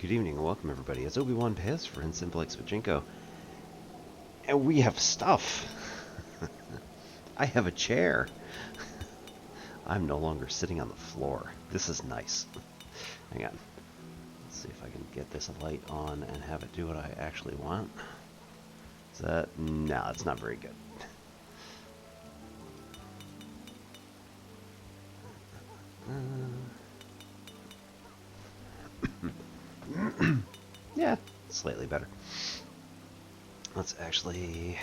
Good evening and welcome everybody. It's Obi-Wan Pez for Simplex Pachinko. And we have stuff. I have a chair. I'm no longer sitting on the floor. This is nice. Hang on. Let's see if I can get this light on and have it do what I actually want. Is that... No, it's not very good. Yeah, slightly better. Let's actually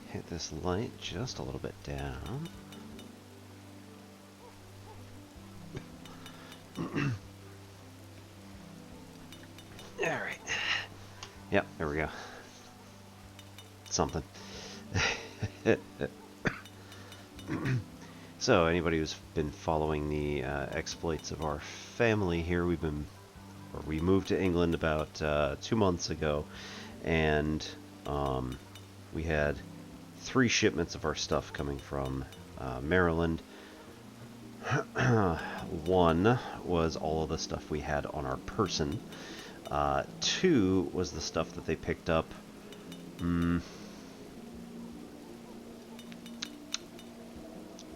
hit this light just a little bit down. Alright. Yep, there we go. Something. So, anybody who's been following the exploits of our family here, we moved to England about 2 months ago, and we had 3 shipments of our stuff coming from Maryland. One was all of the stuff we had on our person. 2 was the stuff that they picked up.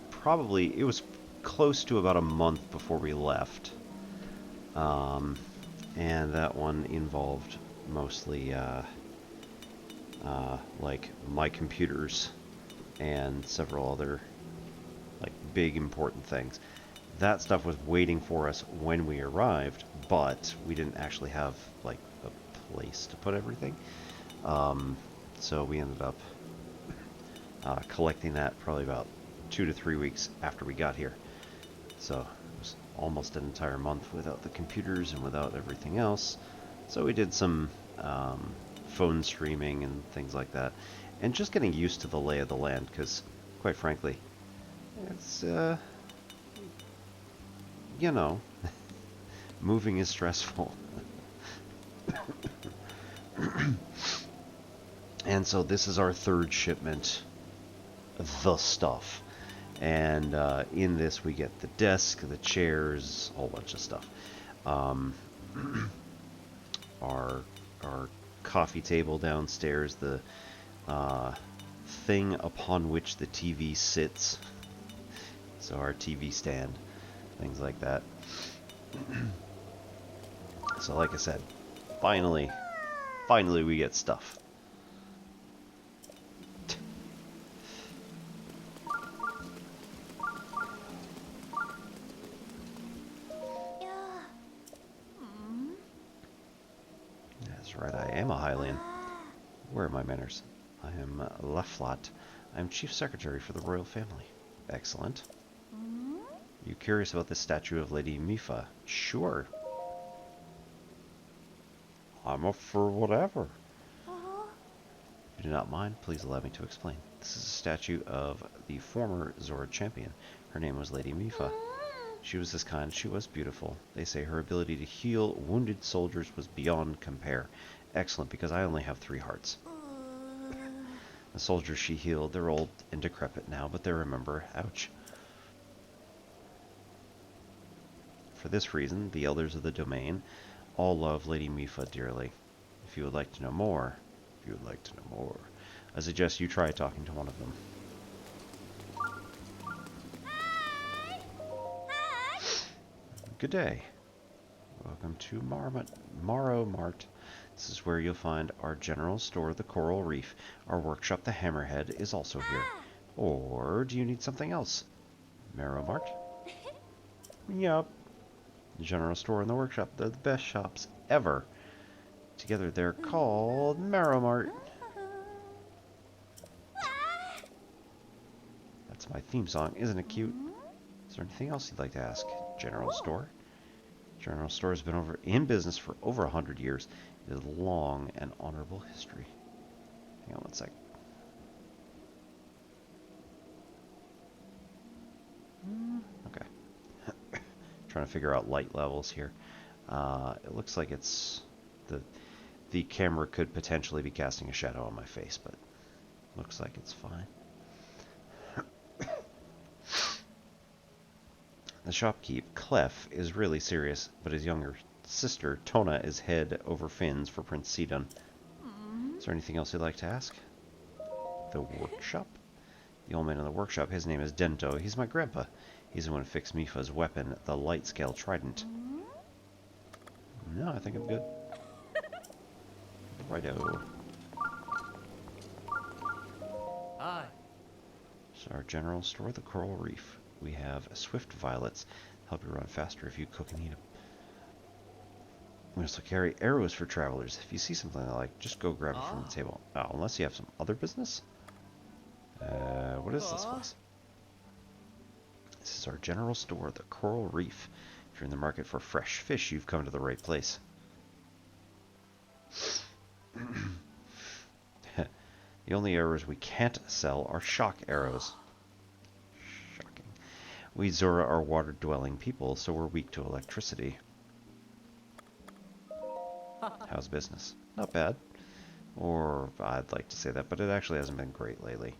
Probably, it was close to about a month before we left. And that one involved mostly like my computers and several other like big important things. That stuff was waiting for us when we arrived, but we didn't actually have like a place to put everything. So we ended up collecting that probably about 2 to 3 weeks after we got here. So it was almost an entire month without the computers and without everything else. So we did some phone streaming and things like that, and just getting used to the lay of the land, because quite frankly, it's you know, moving is stressful. And so this is our 3rd shipment of the stuff. And in this we get the desk, the chairs, a whole bunch of stuff. Our coffee table downstairs, the thing upon which the TV sits. So our TV stand, things like that. So like I said, finally we get stuff. Right, I am a Hylian. Where are my manners? I am Leflot. I am Chief Secretary for the Royal Family. Excellent. You curious about the statue of Lady Mifa? Sure. I'm up for whatever. If you do not mind, please allow me to explain. This is a statue of the former Zord champion. Her name was Lady Mifa. She was this kind, she was beautiful. They say her ability to heal wounded soldiers was beyond compare. Excellent, because I only have 3 hearts. The soldiers she healed, they're old and decrepit now, but they remember. Ouch. For this reason, the elders of the domain all love Lady Mifa dearly. If you would like to know more, I suggest you try talking to one of them. Good day. Welcome to Morrow Mart. This is where you'll find our general store, the Coral Reef. Our workshop, the Hammerhead, is also here. Or do you need something else? Morrow Mart? Yup. The general store and the workshop, they're the best shops ever. Together they're called Morrow Mart. That's my theme song. Isn't it cute? Is there anything else you'd like to ask? General store? General store has been in business for over 100 years. It has a long and honorable history. Hang on one sec. Okay. Trying to figure out light levels here. It looks like it's the camera could potentially be casting a shadow on my face, but looks like it's fine. The shopkeep, Clef, is really serious, but his younger sister, Tona, is head over fins for Prince Sidon. Is there anything else you'd like to ask? The workshop? The old man in the workshop, his name is Dento. He's my grandpa. He's the one who fixed Mifa's weapon, the light scale trident. No, I think I'm good. Righto. Hi. So our general store, the Coral Reef. We have swift violets. Help you run faster if you cook and eat them. We also carry arrows for travelers. If you see something I like, just go grab it from the table. Oh, unless you have some other business? What is this place? This is our general store, the Coral Reef. If you're in the market for fresh fish, you've come to the right place. The only arrows we can't sell are shock arrows. Shocking. We Zora are water-dwelling people, so we're weak to electricity. How's business? Not bad. Or, I'd like to say that, but it actually hasn't been great lately.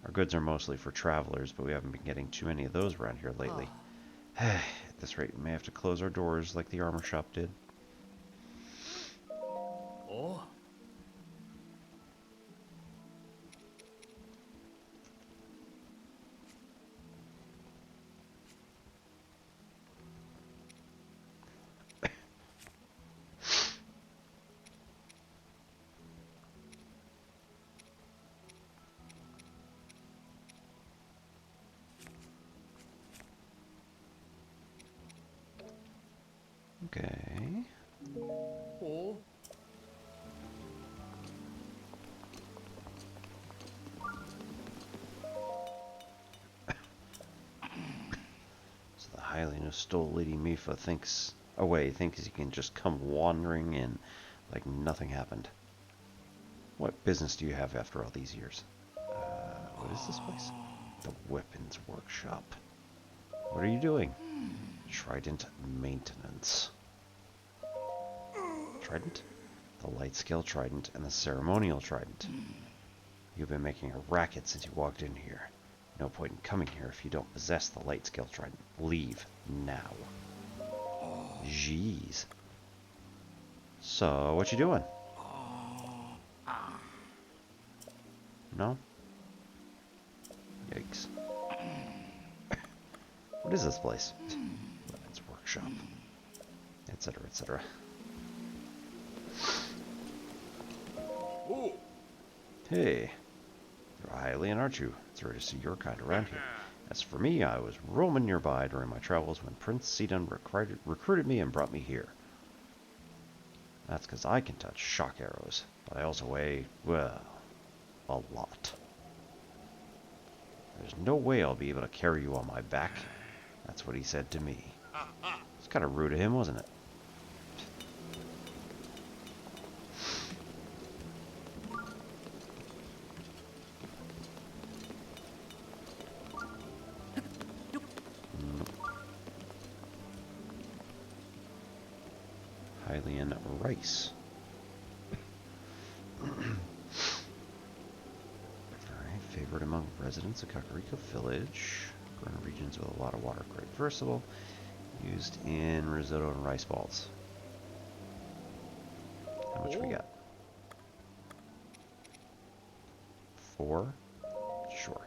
Our goods are mostly for travelers, but we haven't been getting too many of those around here lately. At this rate, we may have to close our doors like the armor shop did. Oh. Okay. Oh. So the highly stole Lady Mifa thinks he can just come wandering in like nothing happened. What business do you have after all these years? What is this place? The Weapons Workshop. What are you doing? Trident maintenance. Trident? The light scale trident and the ceremonial trident. You've been making a racket since you walked in here. No point in coming here if you don't possess the light scale trident. Leave now. Jeez. So, what you doing? No? Yikes. What is this place? Weapons Workshop. Etc., etc. Oh. Hey. You're a Hylian, aren't you? It's rare to see your kind around here. As for me, I was roaming nearby during my travels when Prince Sidon recruited me and brought me here. That's because I can touch shock arrows, but I also weigh, well, a lot. There's no way I'll be able to carry you on my back. That's what he said to me. It's kind of rude of him, wasn't it? Hylian rice. Alright, favored among residents of Kakariko Village. Grown in regions with a lot of water, quite versatile. Used in risotto and rice balls. How much we got? 4? Sure.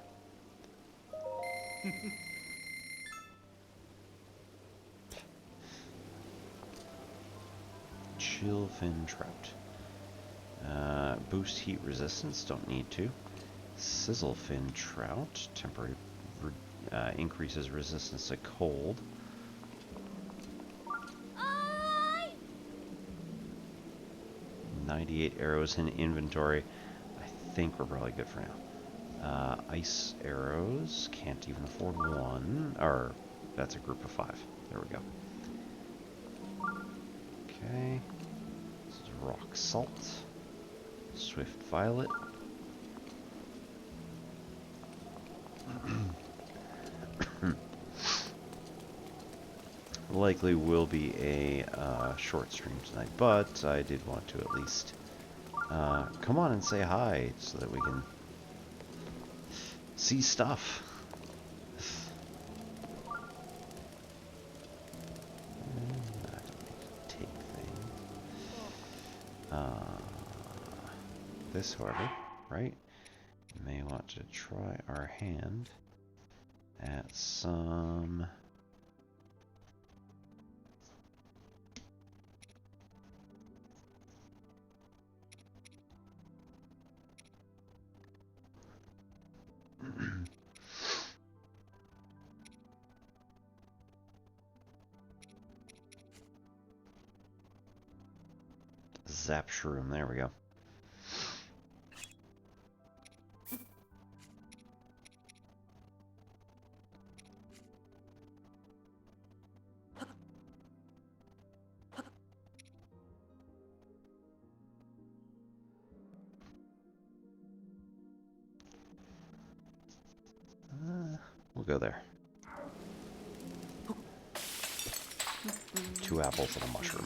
Chillfin trout. Boost heat resistance, don't need to. Sizzlefin trout, temporary increases resistance to cold. 98 arrows in inventory. I think we're probably good for now. Ice arrows, can't even afford one. Or, that's a group of 5. There we go. Okay. This is rock salt. Swift violet. Likely will be a short stream tonight, but I did want to at least come on and say hi so that we can see stuff. I don't need to take This, however, right? May want to try our hand at some... Zap shroom, there we go. We'll go there. 2 apples and a mushroom.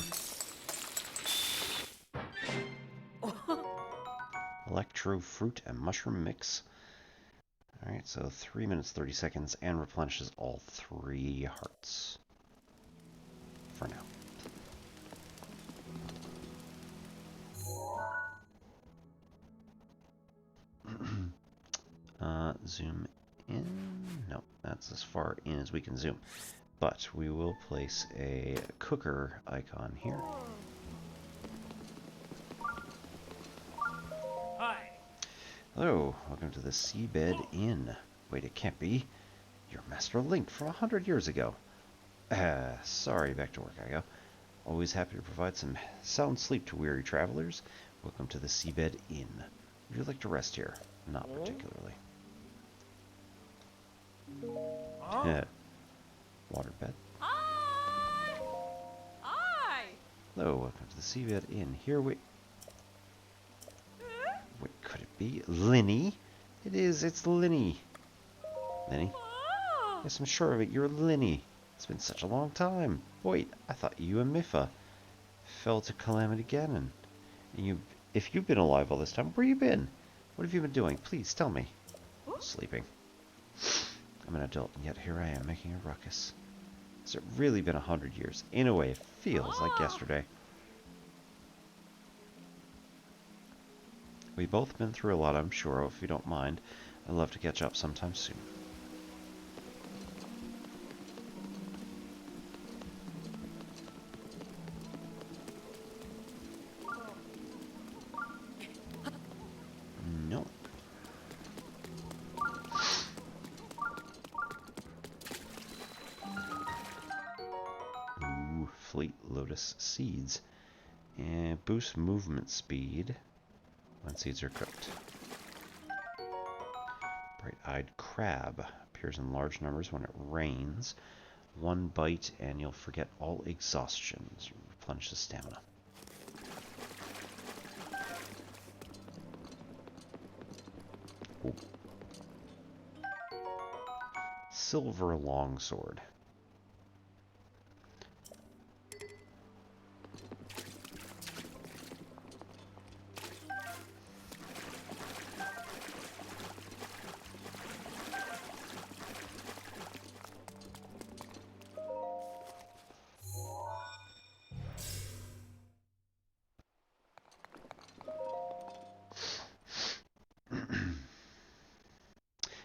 Electro fruit and mushroom mix. Alright, so 3 minutes 30 seconds and replenishes all 3 hearts. For now. Zoom in? No, that's as far in as we can zoom. But we will place a cooker icon here. Hi. Hello, welcome to the Seabed Inn. Wait, it can't be. You're Master Link from 100 years ago. Sorry, back to work I go. Always happy to provide some sound sleep to weary travelers. Welcome to the Seabed Inn. Would you like to rest here? Not particularly. Waterbed. Hi! Hi! Hello, welcome to the Seabed Inn. Here we... What could it be? Linny? It is, it's Linny. Linny? Oh. Yes, I'm sure of it. You're Linny. It's been such a long time. Wait, I thought you and Mifa fell to Calamity Ganon. And you, if you've been alive all this time, where you been? What have you been doing? Please tell me. Sleeping. I'm an adult, and yet here I am making a ruckus. Has it really been 100 years? In a way, it feels like yesterday. We've both been through a lot, I'm sure. If you don't mind, I'd love to catch up sometime soon. No. Ooh, Fleet Lotus Seeds. And boost movement speed when seeds are cooked. Bright-eyed crab appears in large numbers when it rains. 1 bite and you'll forget all exhaustion. Replenish the stamina. Ooh. Silver longsword.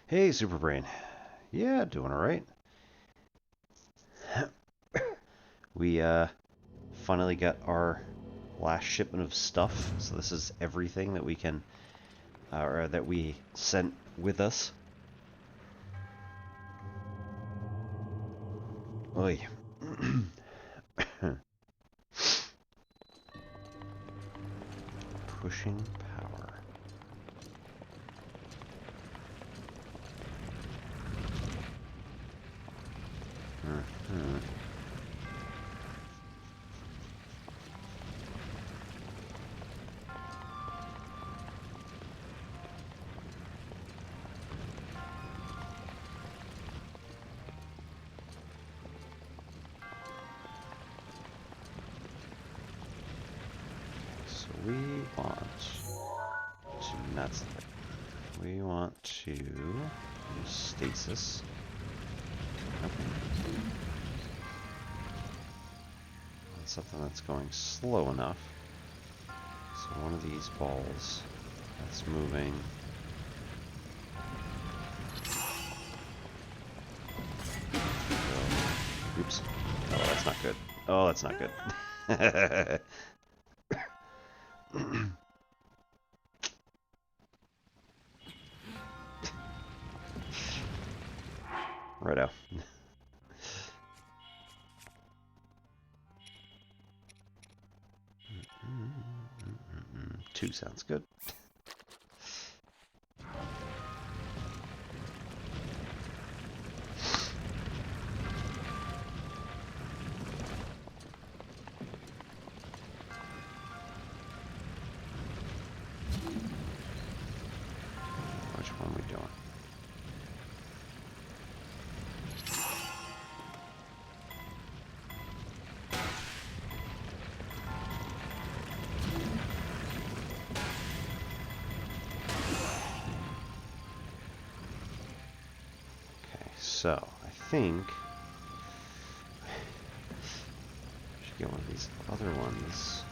Hey, Superbrain. Yeah, doing alright. We finally got our last shipment of stuff, so this is everything that we can, or that we sent with us. Oy. Pushing power. So we want to, that's, we want to use stasis. Okay. Something that's going slow enough So one of these balls that's moving. Oops. Oh, that's not good. Oh, that's not good. Righto. Two sounds good. Which one are we doing? Okay, so I think I should get one of these other ones.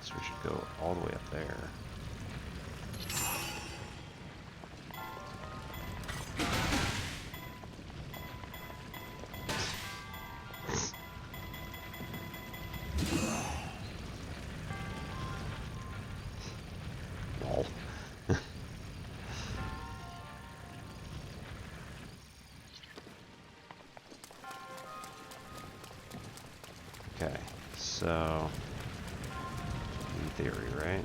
So we should go all the way up there. Lol. Okay, so in theory, right?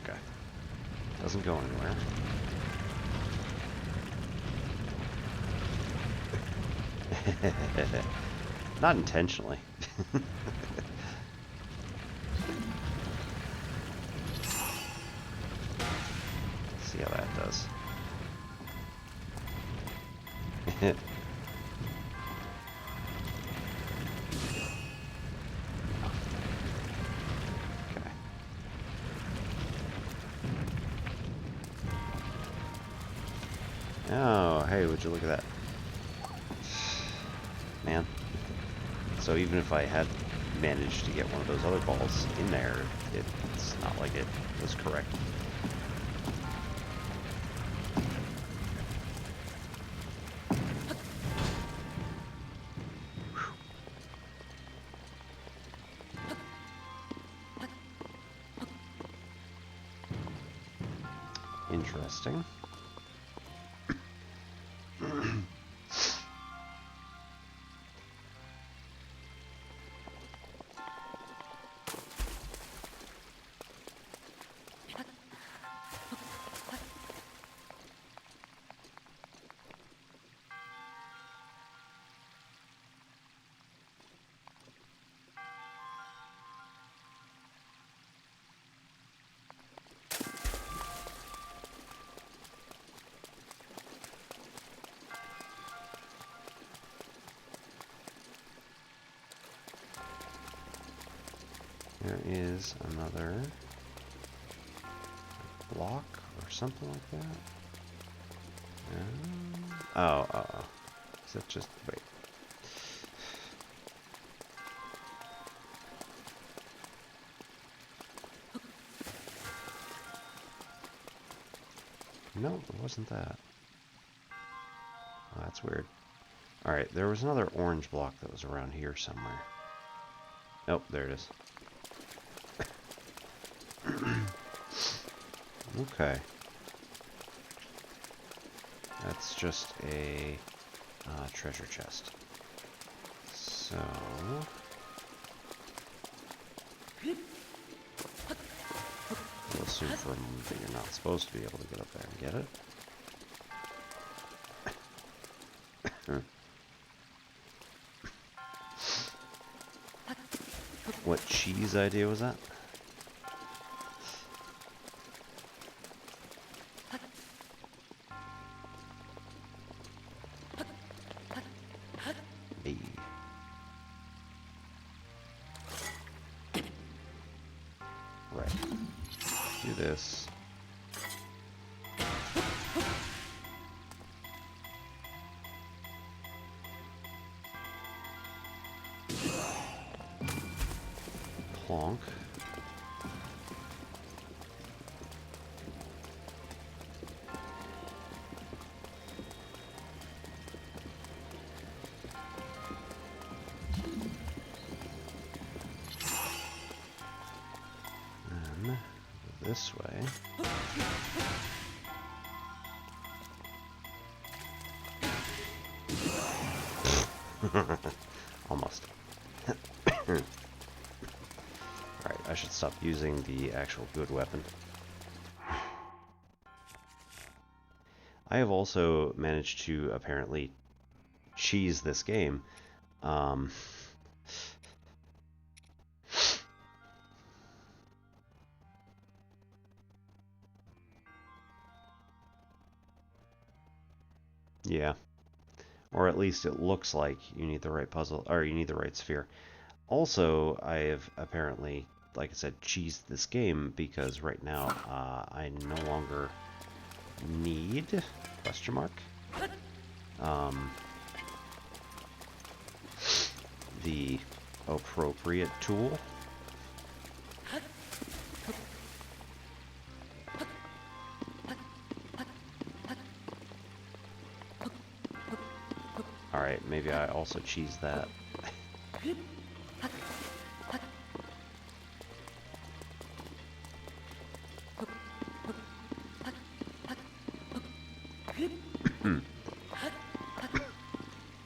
Okay, doesn't go anywhere. Not intentionally. See how that does. Okay. Oh, hey, would you look at that? Man. So even if I had managed to get one of those other balls in there, it's not like it was correct. Interesting. There is another block or something like that. Oh. Is that just... wait. No, it wasn't that. Oh, that's weird. Alright, there was another orange block that was around here somewhere. Nope, there it is. Okay. That's just a treasure chest. So... we'll assume for a moment that you're not supposed to be able to get up there and get it. what cheese idea was that? Hey. Right. Do this. Plonk. Then go this way. Almost. Alright, I should stop using the actual good weapon. I have also managed to apparently cheese this game. Yeah. Or at least it looks like you need the right puzzle, or you need the right sphere. Also, I have apparently, like I said, cheesed this game because right now I no longer need, question mark, the appropriate tool. Alright, maybe I also cheese that.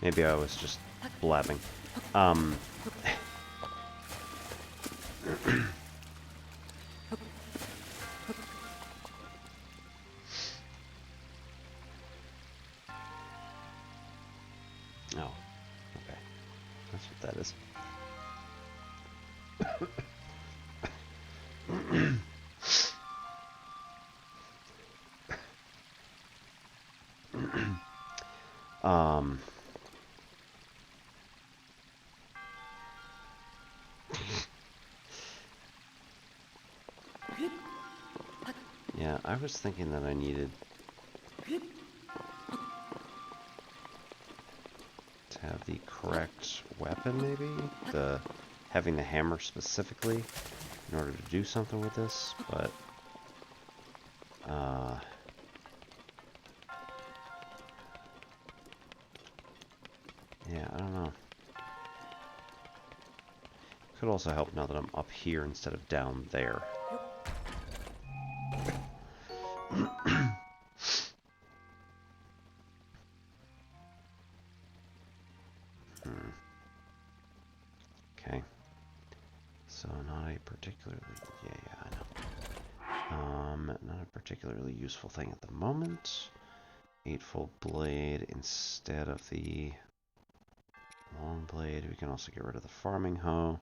Maybe I was just blabbing. Oh, okay. That's what that is. Yeah, I was thinking that I needed to have the correct weapon, maybe? Having the hammer specifically in order to do something with this, but yeah, I don't know. Could also help now that I'm up here instead of down there. Okay. So not a particularly, yeah, I know. Not a particularly useful thing at the moment. Eightfold blade instead of the long blade. We can also get rid of the farming hoe.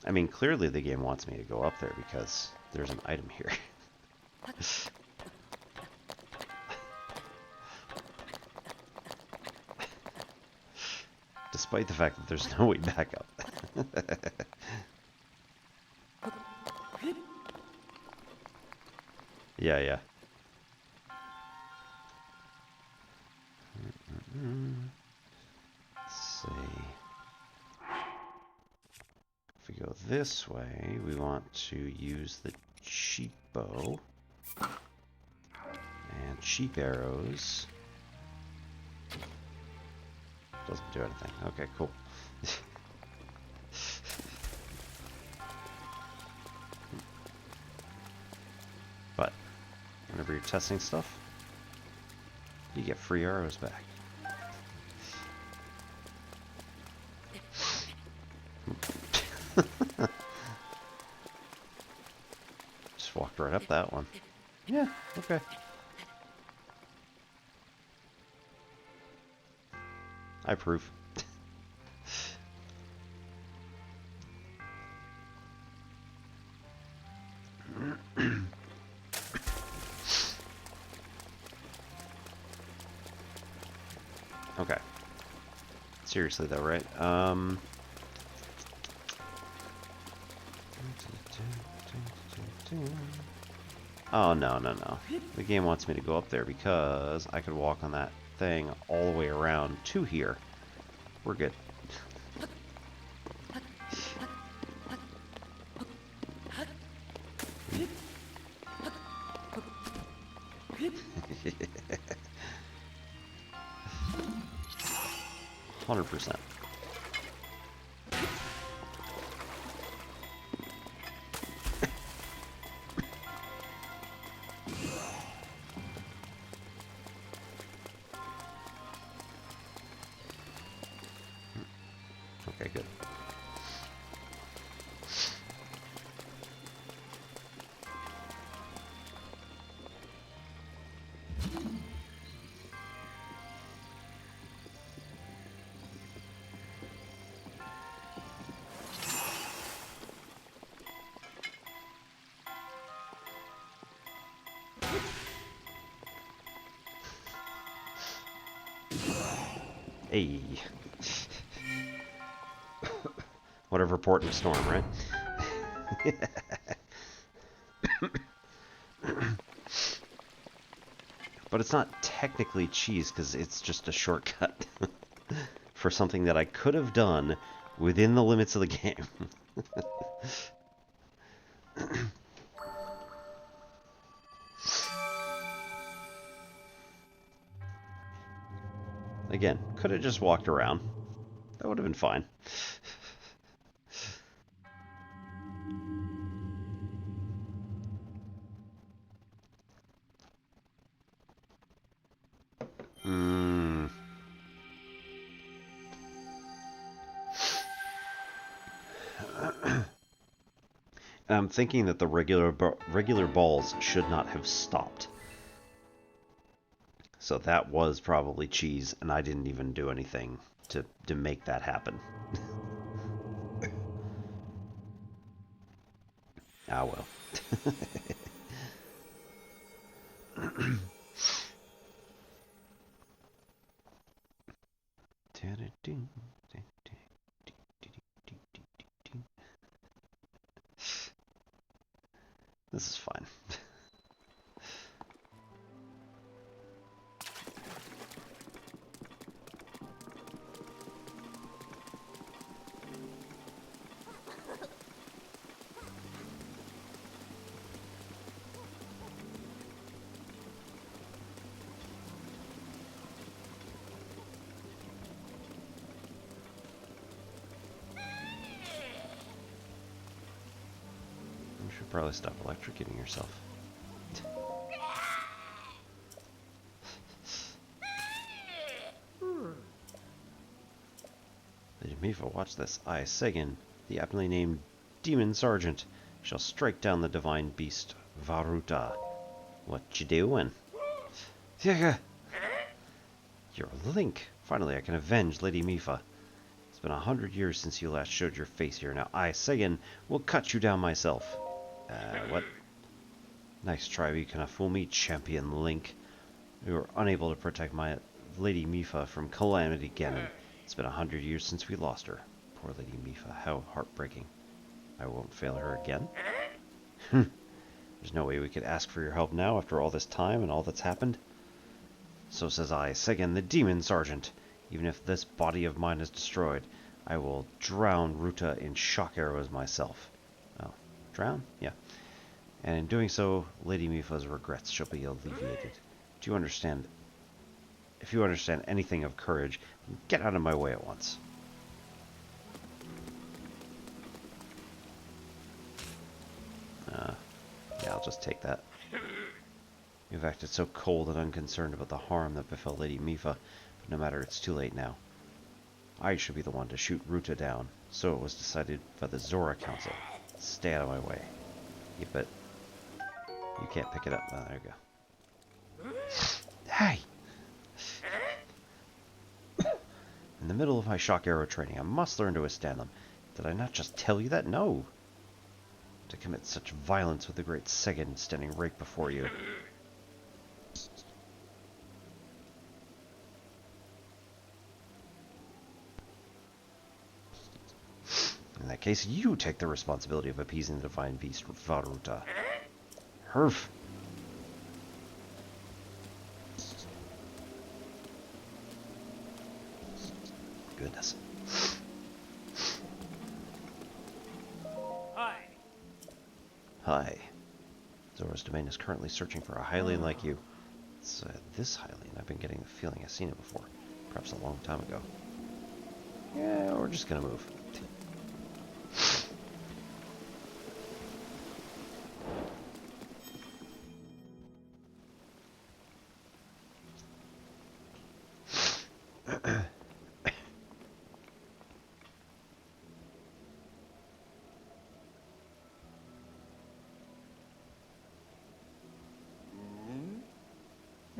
I mean, clearly the game wants me to go up there because there's an item here. Despite the fact that there's no way back up. Yeah, yeah. Let's see. If we go this way, we want to use the cheap bow and cheap arrows. Doesn't do anything. Okay, cool. But whenever you're testing stuff, you get free arrows back. right up that one. Yeah, okay. I approve. Okay. Seriously though, right? Oh, no, no, no. The game wants me to go up there because I could walk on that thing all the way around to here. We're good. 100%. Okay, good. Hey. Whatever port in a storm, right? But it's not technically cheese because it's just a shortcut for something that I could have done within the limits of the game. Again, could have just walked around. That would have been fine. Mm. I'm thinking that the regular balls should not have stopped. So that was probably cheese, and I didn't even do anything to make that happen. Ah, well. This is fine. You should probably stop electrocuting yourself. Lady Mifa, watch this. I, Segan, the aptly named Demon Sergeant, shall strike down the Divine Beast, Varuta. What you doing? Yeah. You're Link. Finally, I can avenge Lady Mifa. It's been 100 years since you last showed your face here. Now I, Segan, will cut you down myself. What? Nice try, but you cannot fool me, Champion Link. We were unable to protect my Lady Mifa from Calamity Ganon. It's been 100 years since we lost her. Poor Lady Mifa, how heartbreaking. I won't fail her again. There's no way we could ask for your help now after all this time and all that's happened. So says I, Segan the Demon Sergeant. Even if this body of mine is destroyed, I will drown Ruta in shock arrows myself. Oh, drown? Yeah. And in doing so, Lady Mifa's regrets shall be alleviated. Do you understand? If you understand anything of courage, get out of my way at once. Yeah, I'll just take that. You've acted so cold and unconcerned about the harm that befell Lady Mifa, but no matter, it's too late now. I should be the one to shoot Ruta down, so it was decided by the Zora Council. Stay out of my way. You bet. You can't pick it up. Oh, there you go. Hey! In the middle of my shock arrow training, I must learn to withstand them. Did I not just tell you that? No! To commit such violence with the great Segin standing right before you. In that case, you take the responsibility of appeasing the Divine Beast, Varuta. Herf! Goodness. Hi. Hi. Zora's Domain is currently searching for a Hylian like you. It's this Hylian. I've been getting the feeling I've seen it before. Perhaps a long time ago. Yeah, we're just gonna move.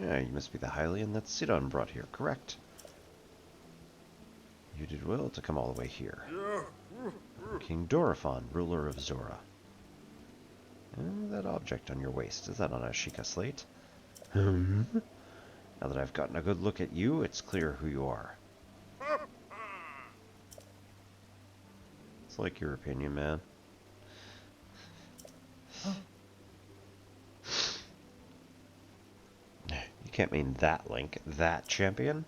Yeah, you must be the Hylian that Sidon brought here, correct? You did well to come all the way here. King Dorephan, ruler of Zora. That object on your waist, is that on a Sheikah slate? Now that I've gotten a good look at you, it's clear who you are. It's like your opinion, man. You can't mean that Link, that champion?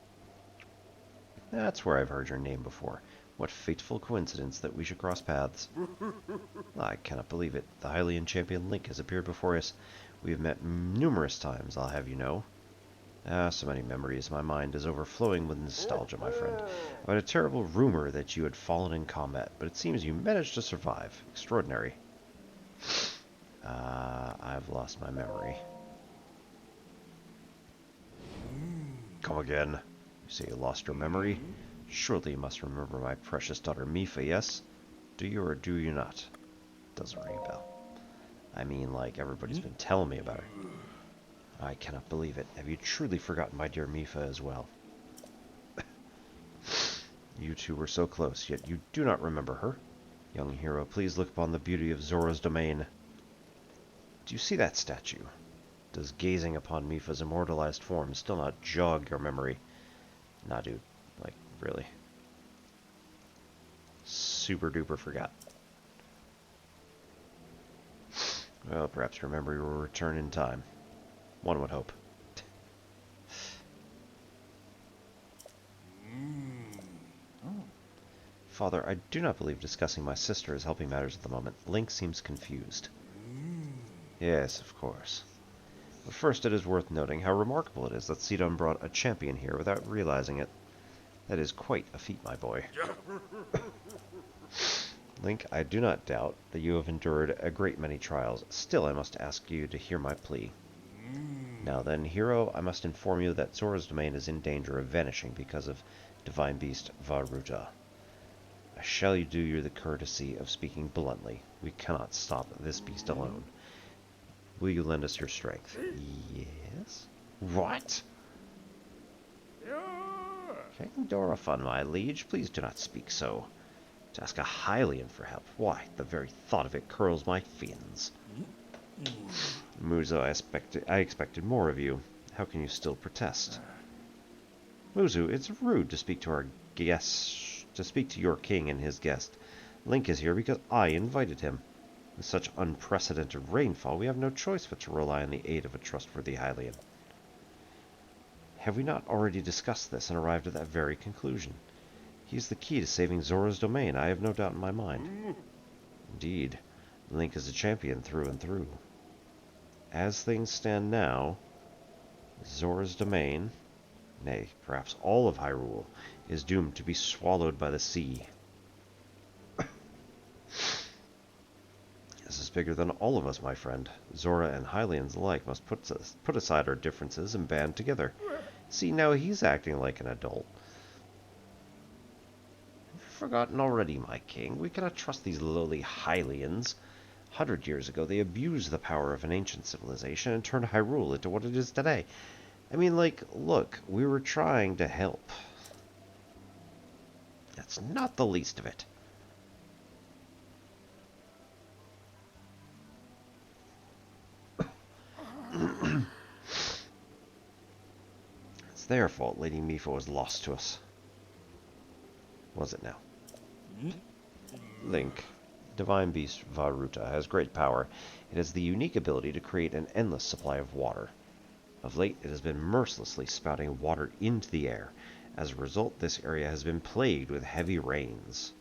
That's where I've heard your name before. What fateful coincidence that we should cross paths. I cannot believe it. The Hylian champion Link has appeared before us. We have met numerous times, I'll have you know. So many memories. My mind is overflowing with nostalgia, my friend. I had a terrible rumor that you had fallen in combat, but it seems you managed to survive. Extraordinary. I've lost my memory. Come again. You say you lost your memory? Surely you must remember my precious daughter Mipha, yes? Do you or do you not? Doesn't ring a bell. I mean, like, everybody's been telling me about her. I cannot believe it. Have you truly forgotten my dear Mipha as well? You two were so close, yet you do not remember her. Young hero, please look upon the beauty of Zora's domain. Do you see that statue? Does gazing upon Mipha's immortalized form still not jog your memory? Nah, dude. Like, really. Super duper forgot. Well, perhaps your memory will return in time. One would hope. Father, I do not believe discussing my sister is helping matters at the moment. Link seems confused. Yes, of course. But first, it is worth noting how remarkable it is that Sidon brought a champion here without realizing it. That is quite a feat, my boy. Link, I do not doubt that you have endured a great many trials. Still, I must ask you to hear my plea. Now then, hero, I must inform you that Zora's domain is in danger of vanishing because of Divine Beast Varuta. Shall you do you the courtesy of speaking bluntly? We cannot stop this beast alone. Will you lend us your strength? Yes? What? King Dorephan, my liege, please do not speak so. To ask a Hylian for help, why, the very thought of it curls my fins. Muzo, I expected more of you. How can you still protest? Muzu, it's rude to speak to our guests, to speak to your king and his guest. Link is here because I invited him. With such unprecedented rainfall, we have no choice but to rely on the aid of a trustworthy Hylian. Have we not already discussed this and arrived at that very conclusion? He is the key to saving Zora's domain, I have no doubt in my mind. Indeed, Link is a champion through and through. As things stand now, Zora's domain, nay, perhaps all of Hyrule, is doomed to be swallowed by the sea. This is bigger than all of us, my friend. Zora and Hylians alike must put aside our differences and band together. See, now he's acting like an adult. Have you forgotten already, my king? We cannot trust these lowly Hylians. 100 years ago, they abused the power of an ancient civilization and turned Hyrule into what it is today. I mean, like, look, we were trying to help. That's not the least of it. It's their fault Lady Mipha was lost to us. Was it now? Link. Divine Beast Varuta has great power. It has the unique ability to create an endless supply of water. Of late, it has been mercilessly spouting water into the air. As a result, this area has been plagued with heavy rains.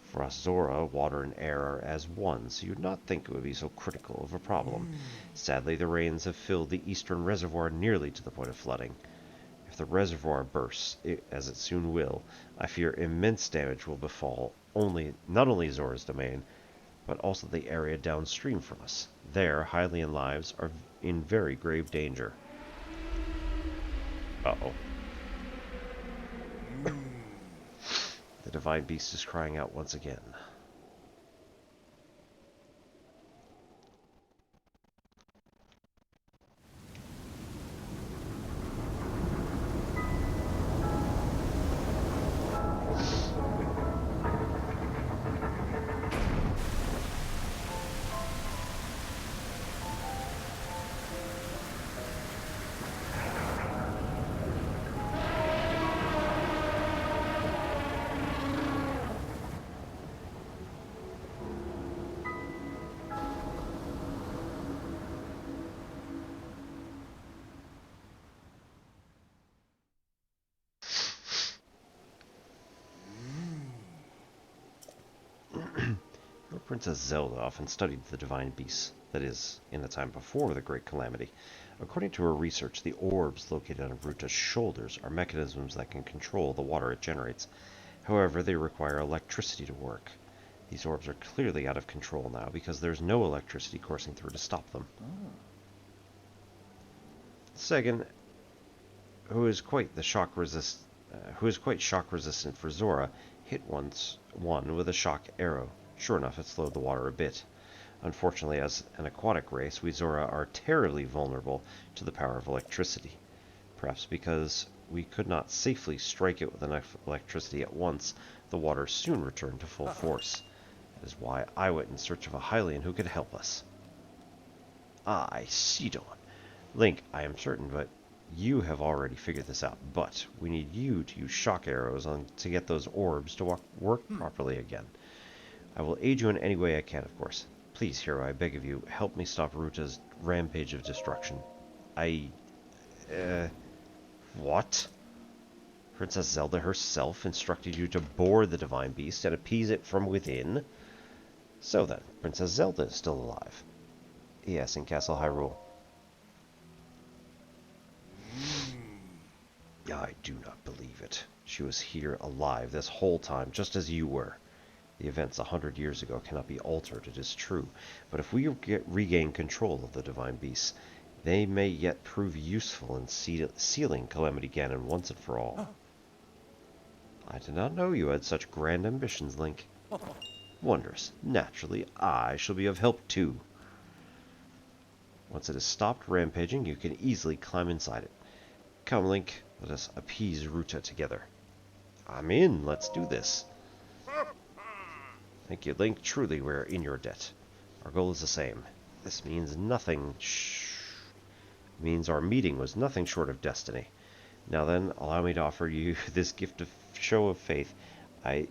For us Zora, water and air are as one, so you'd not think it would be so critical of a problem. Sadly, the rains have filled the eastern reservoir nearly to the point of flooding. If the reservoir bursts, as it soon will, I fear immense damage will befall not only Zora's domain, but also the area downstream from us. There, Hylian lives are in very grave danger. Uh-oh. The Divine Beast is crying out once again. Princess Zelda often studied the divine beasts, that is, in the time before the Great Calamity. According to her research, the orbs located on Ruta's shoulders are mechanisms that can control the water it generates. However, they require electricity to work. These orbs are clearly out of control now because there's no electricity coursing through to stop them. Sagan, who is quite shock resistant for Zora, hit one with a shock arrow. Sure enough, it slowed the water a bit. Unfortunately, as an aquatic race, we Zora are terribly vulnerable to the power of electricity. Perhaps because we could not safely strike it with enough electricity at once, the water soon returned to full force. That is why I went in search of a Hylian who could help us. I see, Dawn. Link, I am certain, but you have already figured this out. But we need you to use shock arrows to get those orbs to work properly again. I will aid you in any way I can, of course. Please, hero, I beg of you, help me stop Ruta's rampage of destruction. What? Princess Zelda herself instructed you to bore the Divine Beast and appease it from within? So then, Princess Zelda is still alive. Yes, in Castle Hyrule. I do not believe it. She was here alive this whole time, just as you were. The events 100 years ago cannot be altered, it is true, but if we regain control of the Divine Beasts, they may yet prove useful in sealing Calamity Ganon once and for all. I did not know you had such grand ambitions, Link. Wondrous. Naturally, I shall be of help too. Once it has stopped rampaging, you can easily climb inside it. Come, Link, let us appease Ruta together. I'm in, let's do this. Thank you, Link. Truly, we're in your debt. Our goal is the same. This means nothing. Means our meeting was nothing short of destiny. Now then, allow me to offer you this gift of show of faith.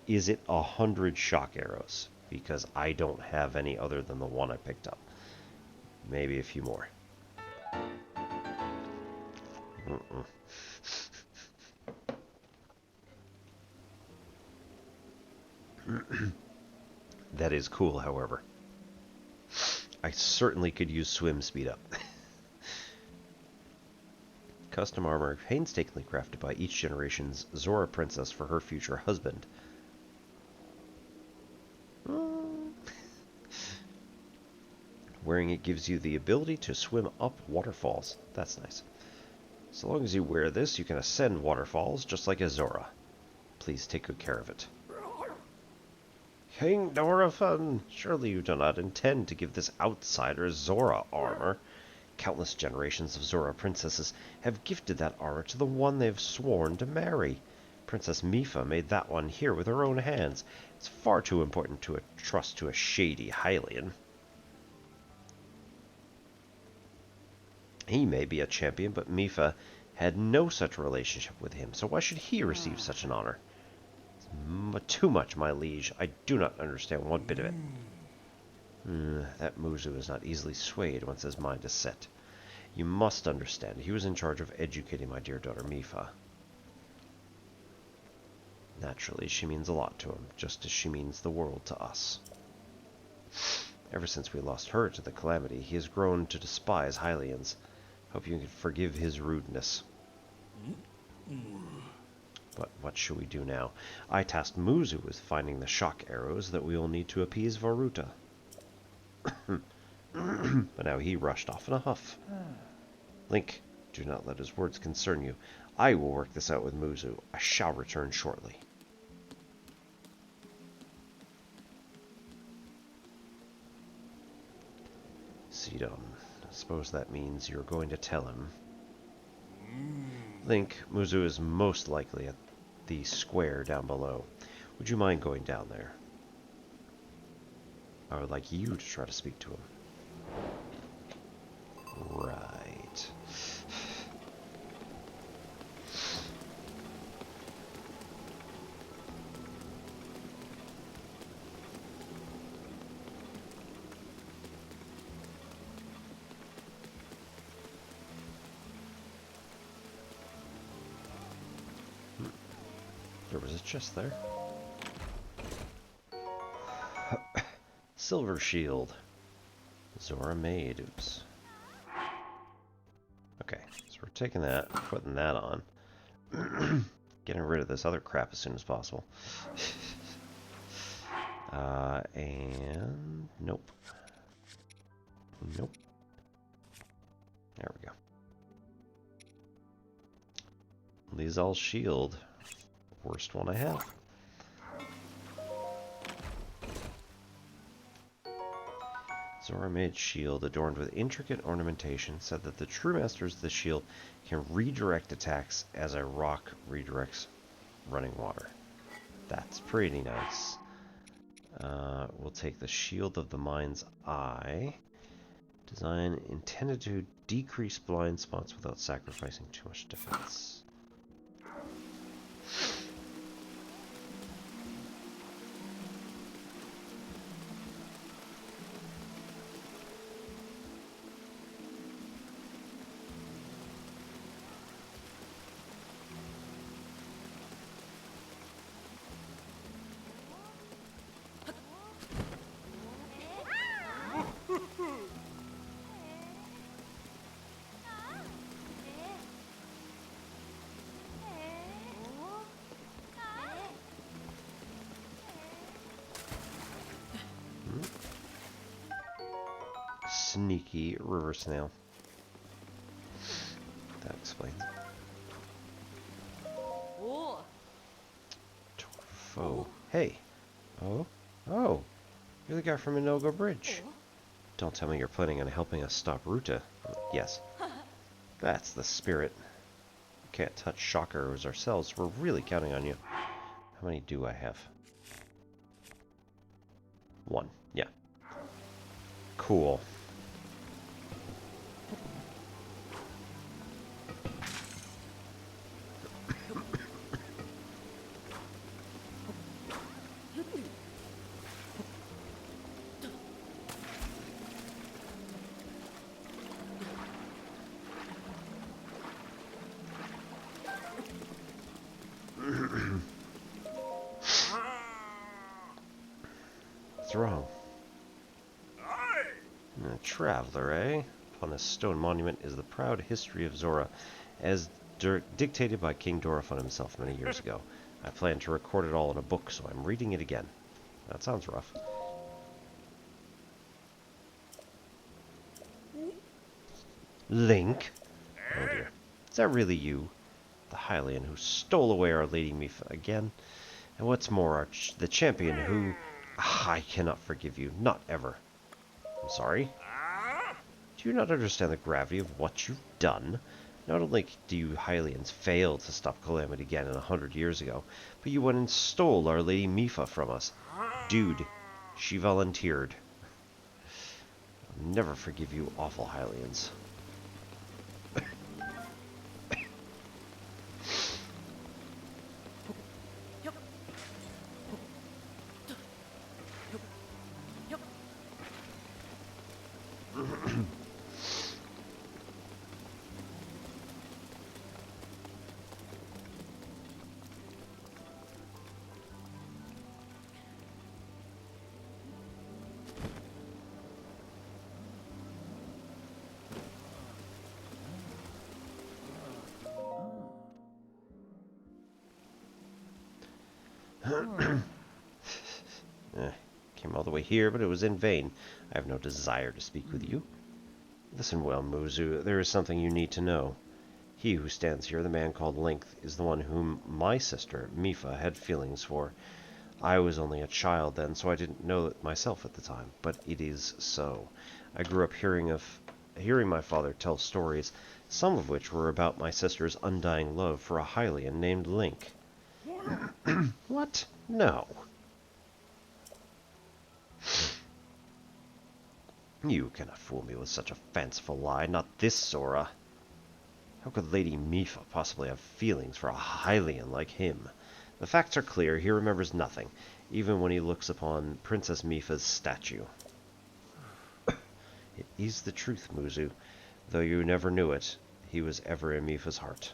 Is it 100 shock arrows? Because I don't have any other than the one I picked up. Maybe a few more. That is cool, however. I certainly could use swim speed up. Custom armor painstakingly crafted by each generation's Zora princess for her future husband. Wearing it gives you the ability to swim up waterfalls. That's nice. So long as you wear this, you can ascend waterfalls just like a Zora. Please take good care of it. King Dorephan, surely you do not intend to give this outsider Zora armor. Countless generations of Zora princesses have gifted that armor to the one they have sworn to marry. Princess Mipha made that one here with her own hands. It's far too important to trust to a shady Hylian. He may be a champion, but Mipha had no such relationship with him, so why should he receive such an honor? Too much, my liege. I do not understand one bit of it. That Muzu is not easily swayed once his mind is set. You must understand, he was in charge of educating my dear daughter Mipha. Naturally, she means a lot to him, just as she means the world to us. Ever since we lost her to the calamity, he has grown to despise Hylians. Hope you can forgive his rudeness. But what should we do now? I tasked Muzu with finding the shock arrows that we will need to appease Varuta. But now he rushed off in a huff. Link, do not let his words concern you. I will work this out with Muzu. I shall return shortly. Sidon, I suppose that means you're going to tell him. Link, Muzu is most likely at the square down below. Would you mind going down there? I would like you to try to speak to him. Right. There was a chest there. Silver shield. Zora made. Oops. Okay, so we're taking that, putting that on. Getting rid of this other crap as soon as possible. And nope. Nope. There we go. Lizal's shield. Worst one I have. Zora made shield adorned with intricate ornamentation said that the true masters of the shield can redirect attacks as a rock redirects running water. That's pretty nice. We'll take the Shield of the Mind's Eye. Design intended to decrease blind spots without sacrificing too much defense. Sneaky river snail. That explains. Oh. Torfo. Hey. Oh. Oh. You're the guy from Inogo Bridge. Don't tell me you're planning on helping us stop Ruta. Yes. That's the spirit. We can't touch shock arrows ourselves. We're really counting on you. How many do I have? 1. Yeah. Cool. What's wrong? A traveler, eh? Upon this stone monument is the proud history of Zora, as dictated by King Dorephan himself many years ago. I plan to record it all in a book, so I'm reading it again. That sounds rough. Link? Oh dear. Is that really you? The Hylian who stole away our Lady Mipha again? And what's more, the champion who I cannot forgive you. Not ever. I'm sorry. Do you not understand the gravity of what you've done? Not only do you Hylians fail to stop Calamity Ganon 100 years ago, but you went and stole Our Lady Mipha from us. Dude, she volunteered. I'll never forgive you awful Hylians. Came all the way here, but it was in vain. I have no desire to speak with you. Listen well, Muzu, there is something you need to know. He who stands here, the man called Link, is the one whom my sister, Mipha, had feelings for. I was only a child then, so I didn't know it myself at the time, but it is so. I grew up hearing my father tell stories, some of which were about my sister's undying love for a Hylian named Link. What? No. You cannot fool me with such a fanciful lie, not this Sora. How could Lady Mipha possibly have feelings for a Hylian like him? The facts are clear, he remembers nothing, even when he looks upon Princess Mipha's statue. It is the truth, Muzu. Though you never knew it, he was ever in Mipha's heart.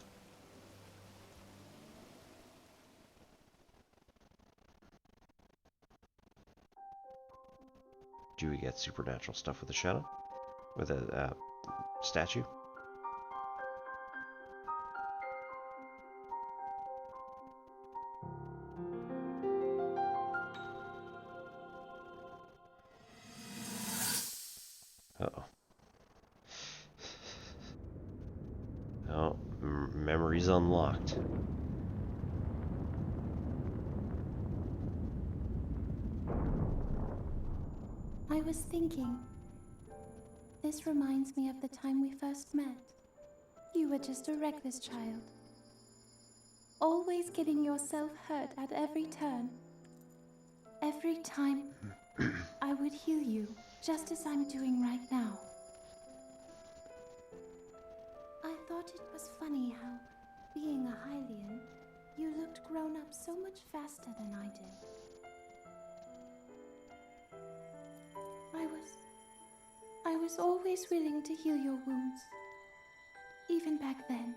Do we get supernatural stuff with a shadow? With a statue? Uh-oh. Oh, memories unlocked. I was thinking, this reminds me of the time we first met. You were just a reckless child, always getting yourself hurt at every turn. Every time, I would heal you, just as I'm doing right now. I thought it was funny how, being a Hylian, you looked grown up so much faster than I did. I was always willing to heal your wounds, even back then.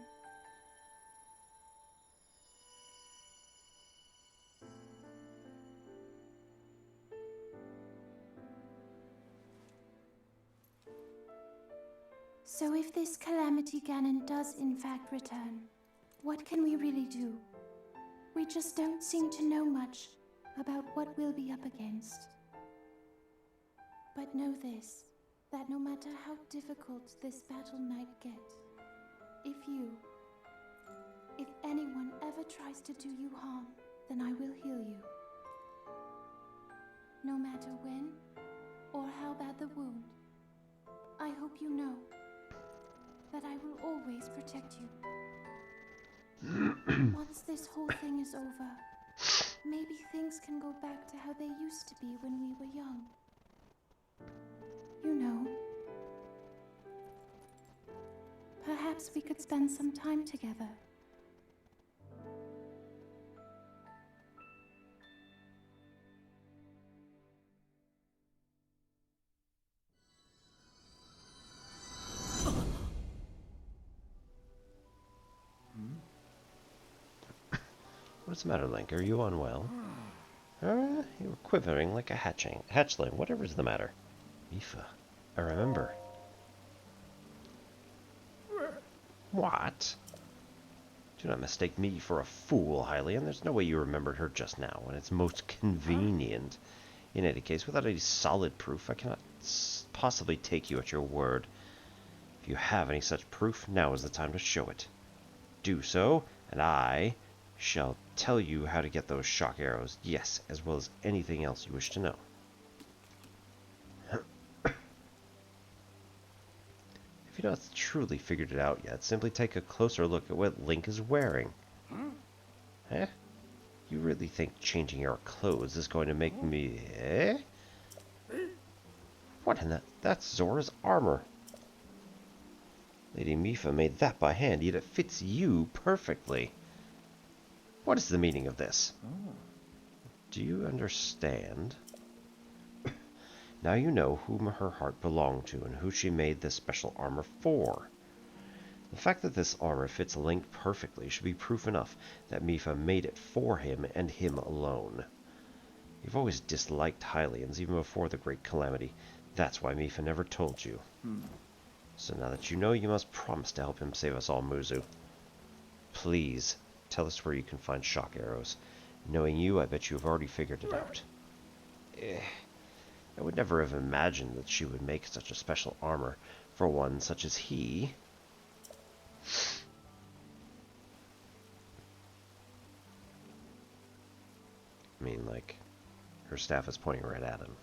So if this Calamity Ganon does in fact return, what can we really do? We just don't seem to know much about what we'll be up against. But know this, that no matter how difficult this battle might get, if anyone ever tries to do you harm, then I will heal you. No matter when or how bad the wound, I hope you know that I will always protect you. Once this whole thing is over, maybe things can go back to how they used to be when we were young. You know, perhaps we could spend some time together. What's the matter, Link? Are you unwell? You were quivering like a hatchling. Whatever's the matter? Mipha, I remember. What? Do not mistake me for a fool, Hylian. There's no way you remembered her just now, when it's most convenient. In any case, without any solid proof, I cannot possibly take you at your word. If you have any such proof, now is the time to show it. Do so, and I Shall tell you how to get those shock arrows, yes, as well as anything else you wish to know. If you've not truly figured it out yet, simply take a closer look at what Link is wearing. Eh? You really think changing your clothes is going to make me... Eh? What in the... That's Zora's armor. Lady Mipha made that by hand, yet it fits you perfectly. What is the meaning of this? Do you understand? Now you know whom her heart belonged to and who she made this special armor for. The fact that this armor fits Link perfectly should be proof enough that Mipha made it for him and him alone. You've always disliked Hylians even before the Great Calamity. That's why Mipha never told you. So now that you know, you must promise to help him save us all, Muzu. Please, tell us where you can find shock arrows. Knowing you, I bet you have already figured it out. I would never have imagined that she would make such a special armor for one such as he. I mean, like, her staff is pointing right at him.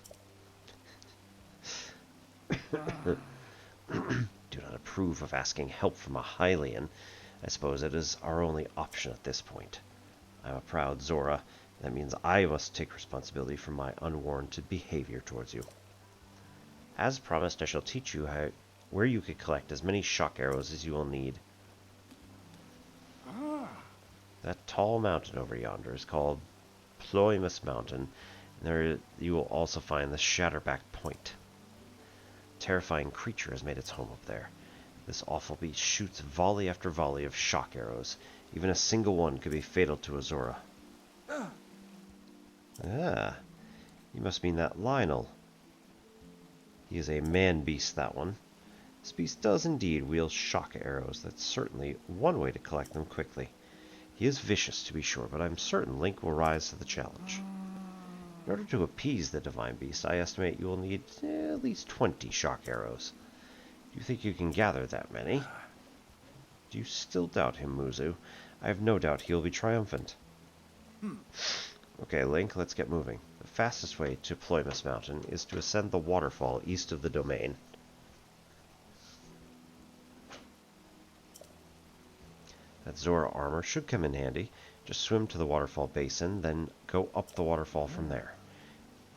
Do not approve of asking help from a Hylian. I suppose it is our only option at this point. I'm a proud Zora. That means I must take responsibility for my unwarranted behavior towards you. As promised, I shall teach you where you can collect as many shock arrows as you will need. That tall mountain over yonder is called Ploymus Mountain, and there you will also find the Shatterback Point. A terrifying creature has made its home up there. This awful beast shoots volley after volley of shock arrows. Even a single one could be fatal to a Zora. Ah, you must mean that Lionel. He is a man-beast, that one. This beast does indeed wield shock arrows. That's certainly one way to collect them quickly. He is vicious, to be sure, but I'm certain Link will rise to the challenge. In order to appease the Divine Beast, I estimate you will need at least 20 shock arrows. Do you think you can gather that many? Do you still doubt him, Muzu? I have no doubt he will be triumphant. Okay, Link, let's get moving. The fastest way to Ploymus Mountain is to ascend the waterfall east of the domain. That Zora armor should come in handy. Just swim to the waterfall basin, then go up the waterfall from there.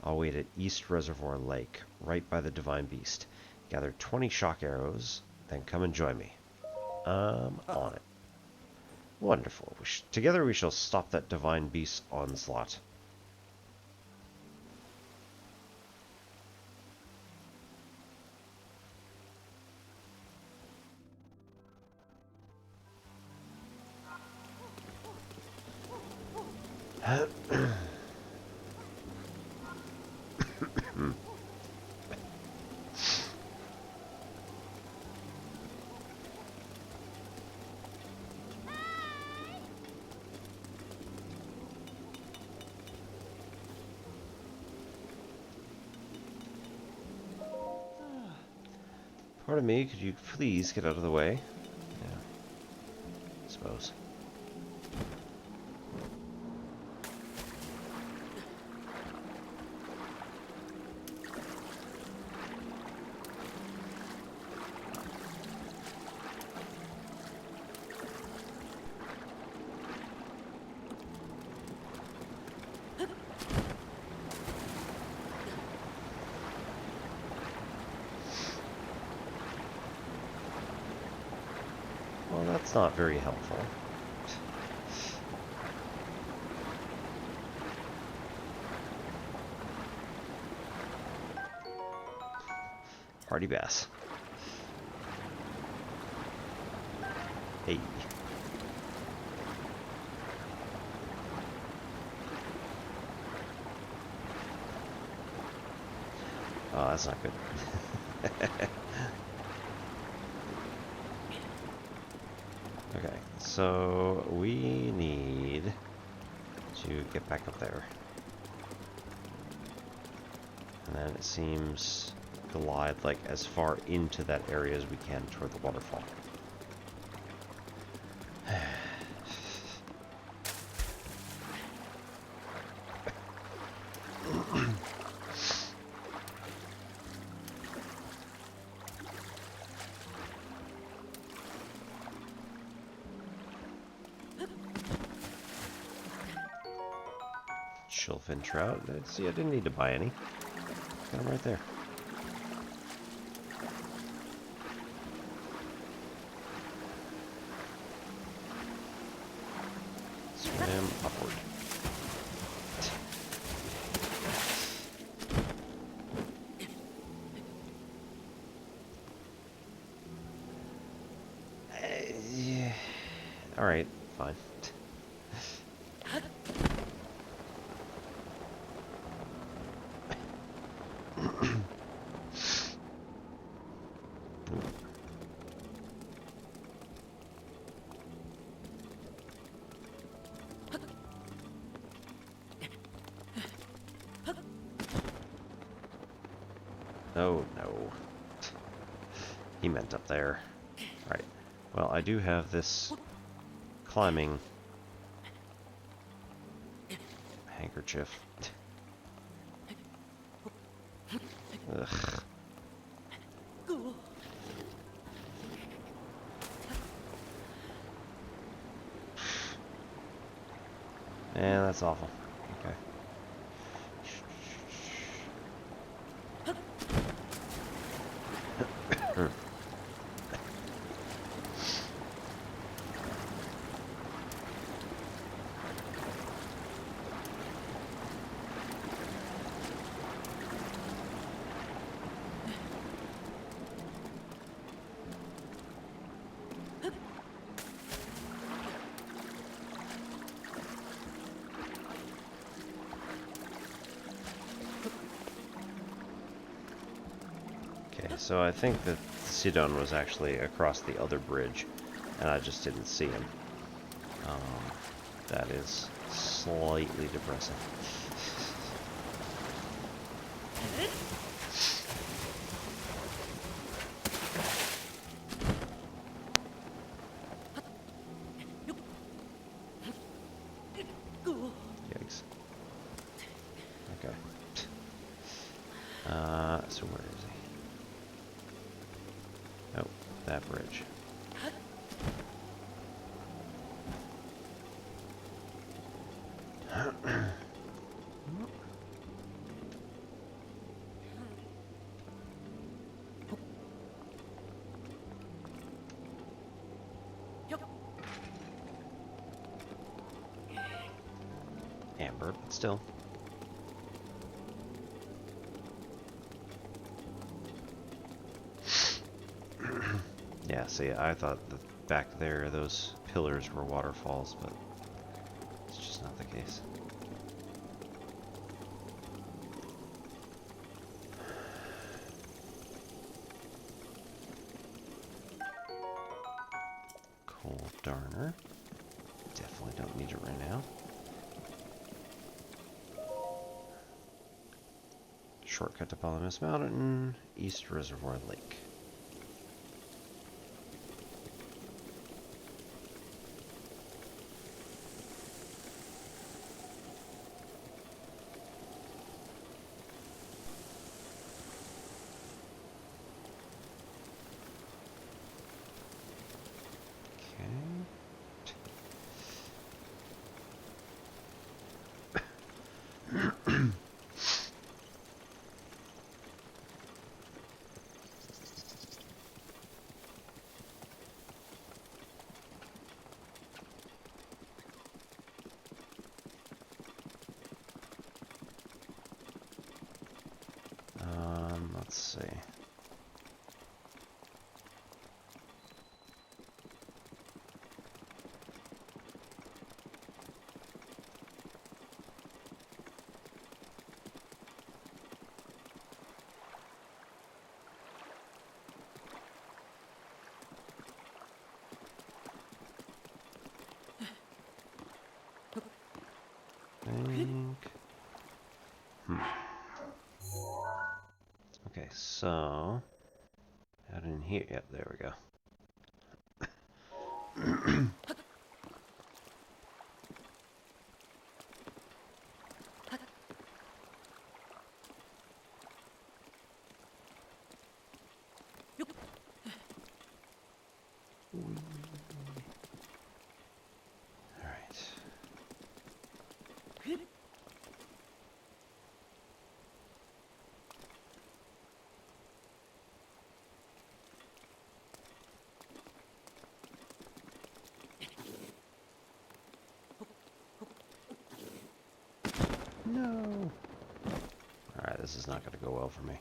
I'll wait at East Reservoir Lake, right by the Divine Beast. Gather 20 shock arrows, then come and join me. I'm on it. Wonderful. Together we shall stop that Divine Beast's onslaught. Pardon me, could you please get out of the way? Yeah, I suppose. Well, that's not very helpful. Party bass. Hey. Oh, that's not good. Okay, so we need to get back up there. And then it seems glide like as far into that area as we can toward the waterfall. shellfin trout. See, I didn't need to buy any. Got them right there. Swim upward. Yeah. Alright, fine. Oh, no. He meant up there. Alright. Well, I do have this climbing handkerchief. Ugh. Man, that's awful. Okay. Okay, so I think that Sidon was actually across the other bridge, and I just didn't see him. That is slightly depressing. Yikes. Okay. So where is he? Oh, that bridge. Amber, but still. Yeah, see, I thought that back there those pillars were waterfalls, but it's just not the case. Coal darner. Definitely don't need it right now. Shortcut to Polymus Mountain, East Reservoir Lake. Let's see. Okay, so out in here. Yep, there we go. All right. No. Alright, this is not going to go well for me.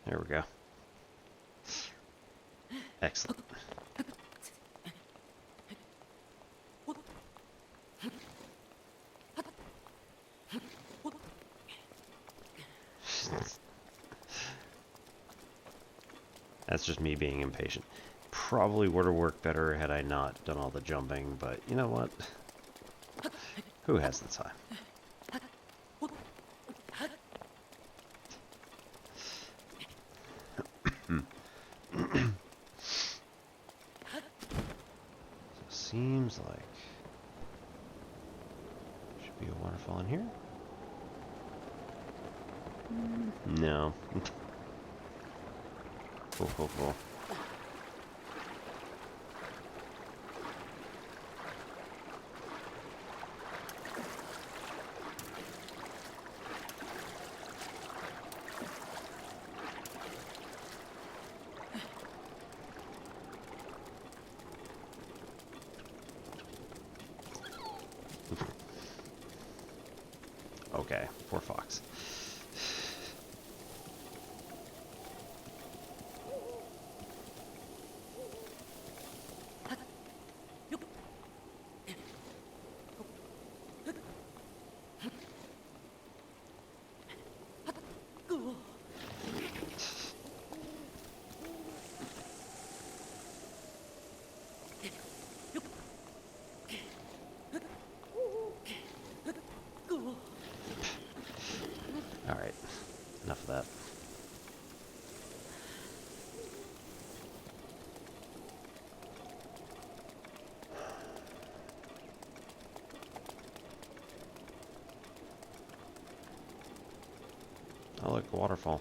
There we go. Excellent. That's just me being impatient. Probably would have worked better had I not done all the jumping, but you know what? Who has the time? So seems like should be a waterfall in here. No. Cool. Okay, poor fox. Alright, enough of that. Oh look, a waterfall.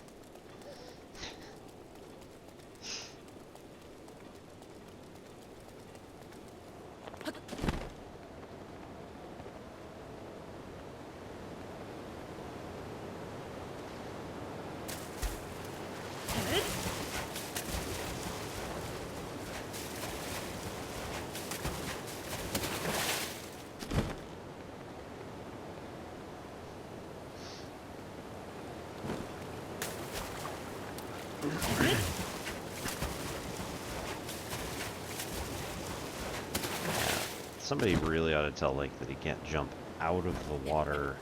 Somebody really ought to tell Link that he can't jump out of the water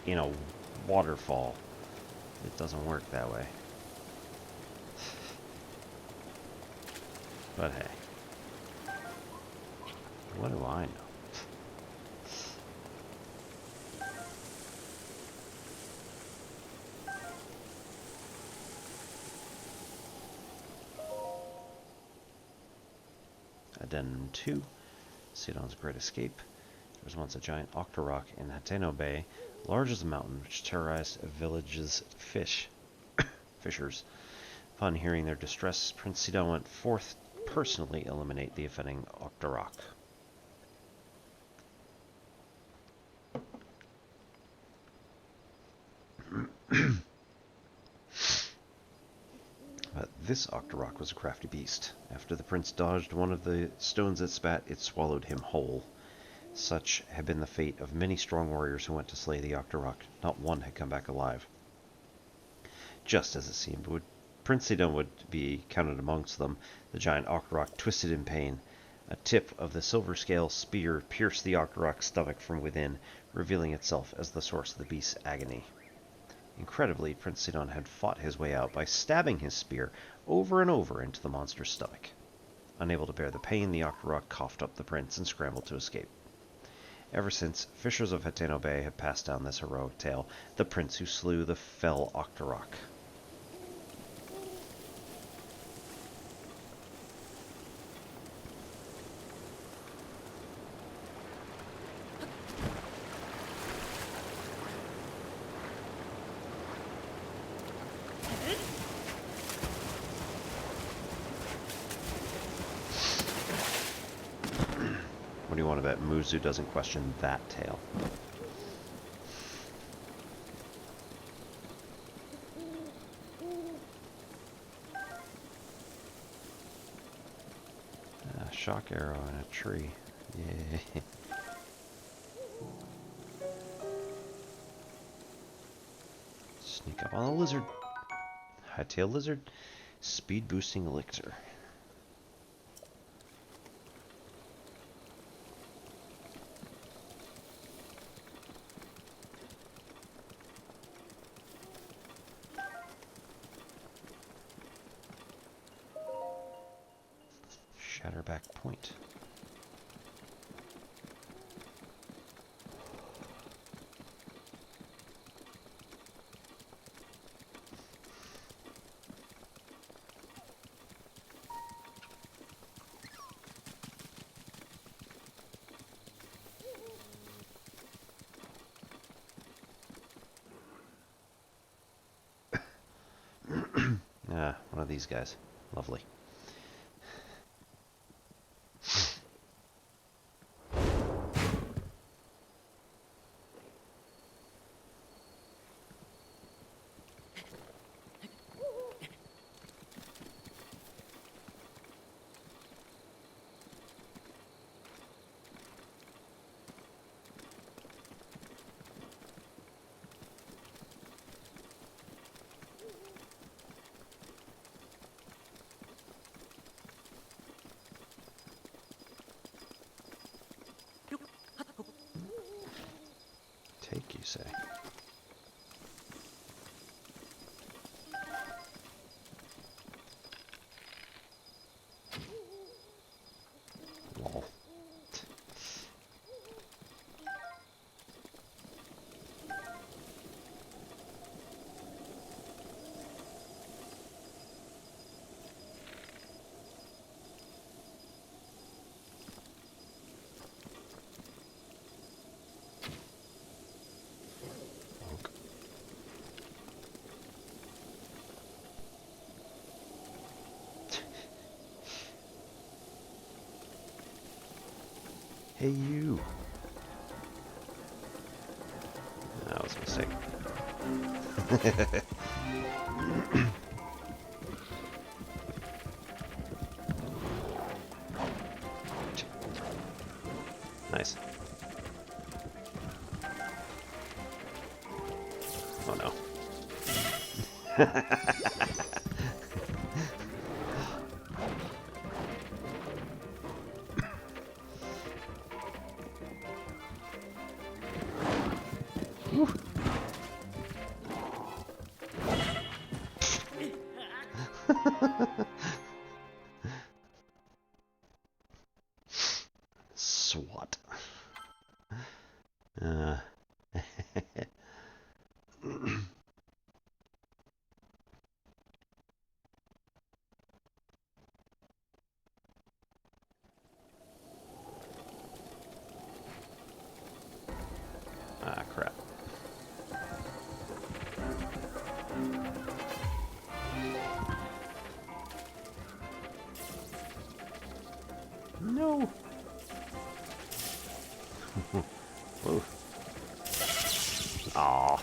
in a waterfall. It doesn't work that way. But hey. What do I know? Addendum 2. Sidon's Great Escape. There was once a giant octorok in Hateno Bay, large as a mountain, which terrorized a village's fishers. Upon hearing their distress, Prince Sidon went forth to personally eliminate the offending octorok. But this octorok was a crafty beast. After the prince dodged one of the stones it spat, it swallowed him whole. Such had been the fate of many strong warriors who went to slay the octorok. Not one had come back alive. Just as it seemed, Prince Sidon would be counted amongst them. The giant octorok twisted in pain. A tip of the silver scale spear pierced the octorok's stomach from within, revealing itself as the source of the beast's agony. Incredibly, Prince Sidon had fought his way out by stabbing his spear over and over into the monster's stomach. Unable to bear the pain, the octorok coughed up the prince and scrambled to escape. Ever since, fishers of Hateno Bay have passed down this heroic tale, the prince who slew the fell octorok. What do you want to bet Muzu doesn't question that tale? shock arrow in a tree. Yay. Sneak up on a lizard. Hightail lizard. Speed boosting elixir. Shatterback point. Ah, one of these guys. Lovely. Take, you say? Lol. Hey, you. That was a mistake. Nice. Oh no. SWAT. Uh. Ah, crap. No. Whoa. Aw.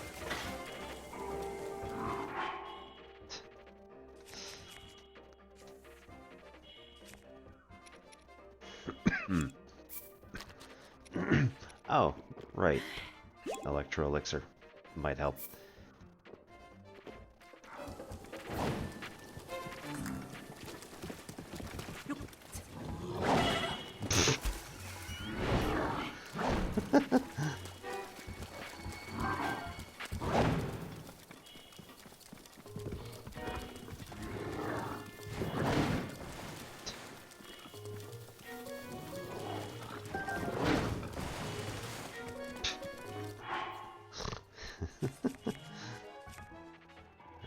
Oh, right. Electro elixir might help.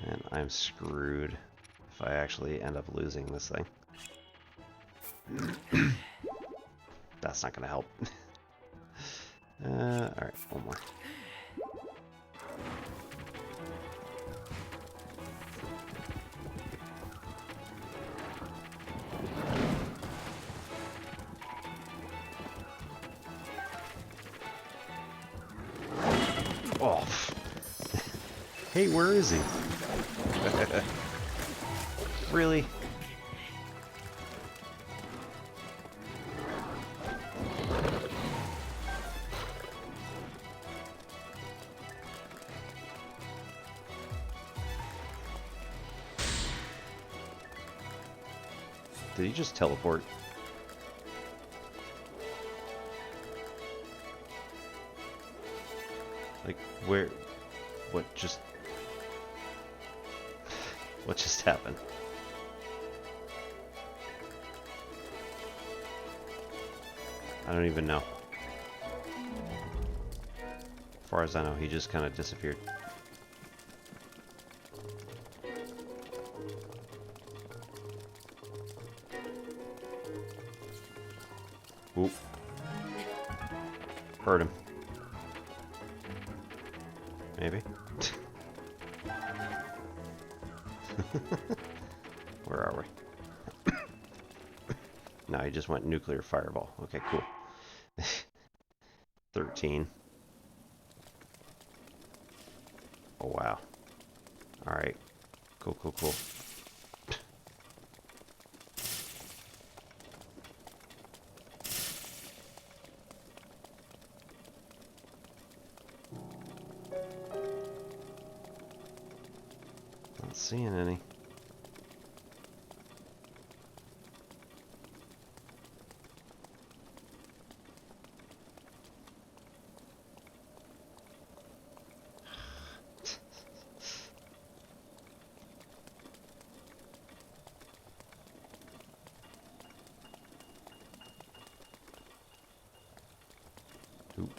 And I'm screwed if I actually end up losing this thing. That's not gonna help. Alright, one more. Oh. Hey, where is he? Really? Did he just teleport? Like, where? What just... What just happened? I don't even know. As far as I know, he just kind of disappeared. Oop. Hurt him. Maybe. Where are we? No, he just went nuclear fireball. Okay, cool. 13. Oh, wow. Alright. Cool, cool, cool. Not seeing any. Oop.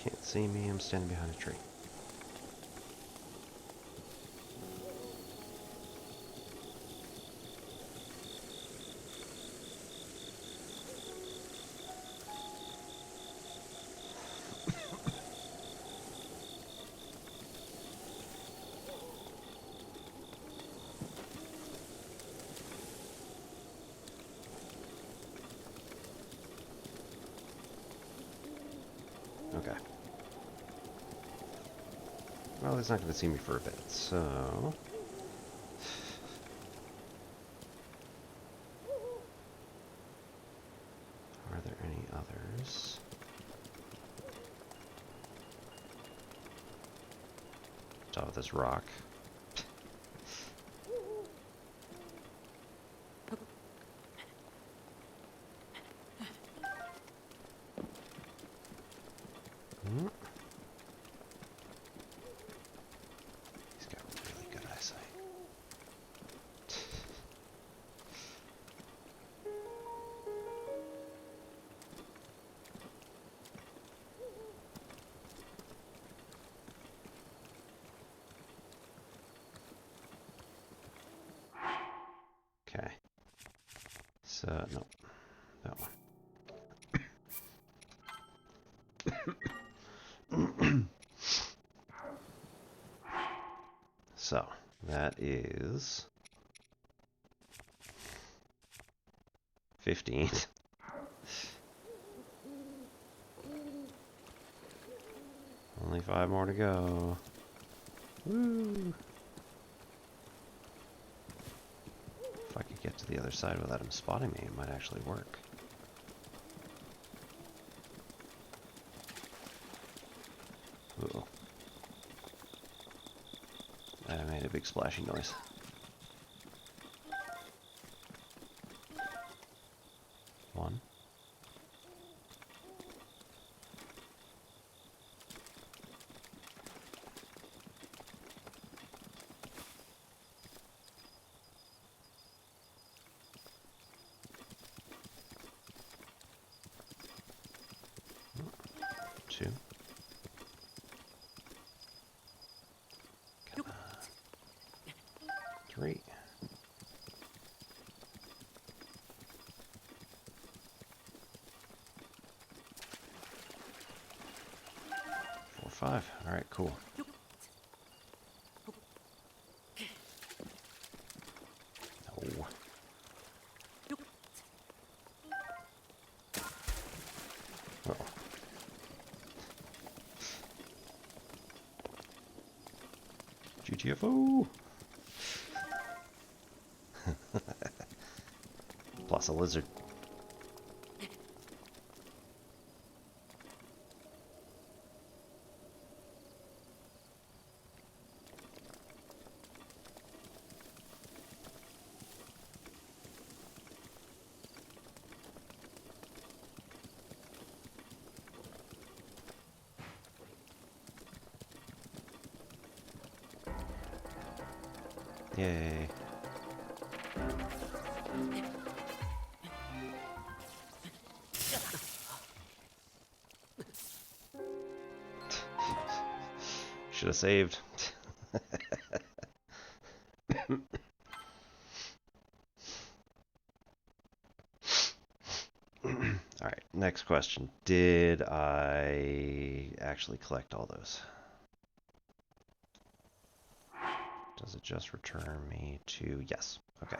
Can't see me, I'm standing behind a tree. Okay. Well, he's not going to see me for a bit, so... Are there any others? Top of this rock. Hmm. He's got really good eyesight. Okay. So, no. That one. So, that is 15. Only 5 more to go. Woo! If I could get to the other side without him spotting me, it might actually work. Uh-oh. I made a big splashy noise. One. Two. Come on. 3. 5. Alright, cool. No. Uh-oh. GTFO! Plus a lizard. Yay. Should have saved. Alright, next question. Did I actually collect all those? Does it just return me to... Yes. Okay.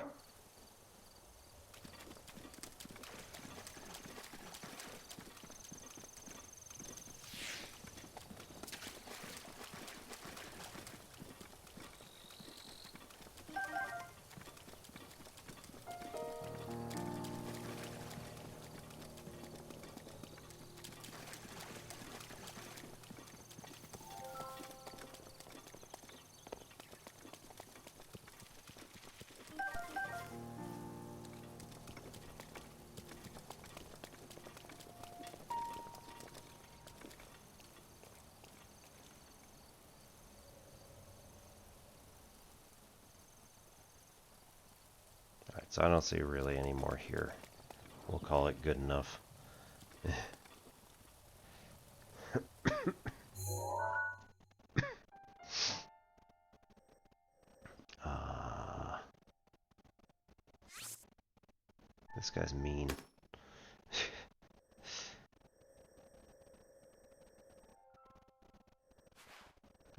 Alright, so I don't see really any more here. We'll call it good enough. This guy's mean.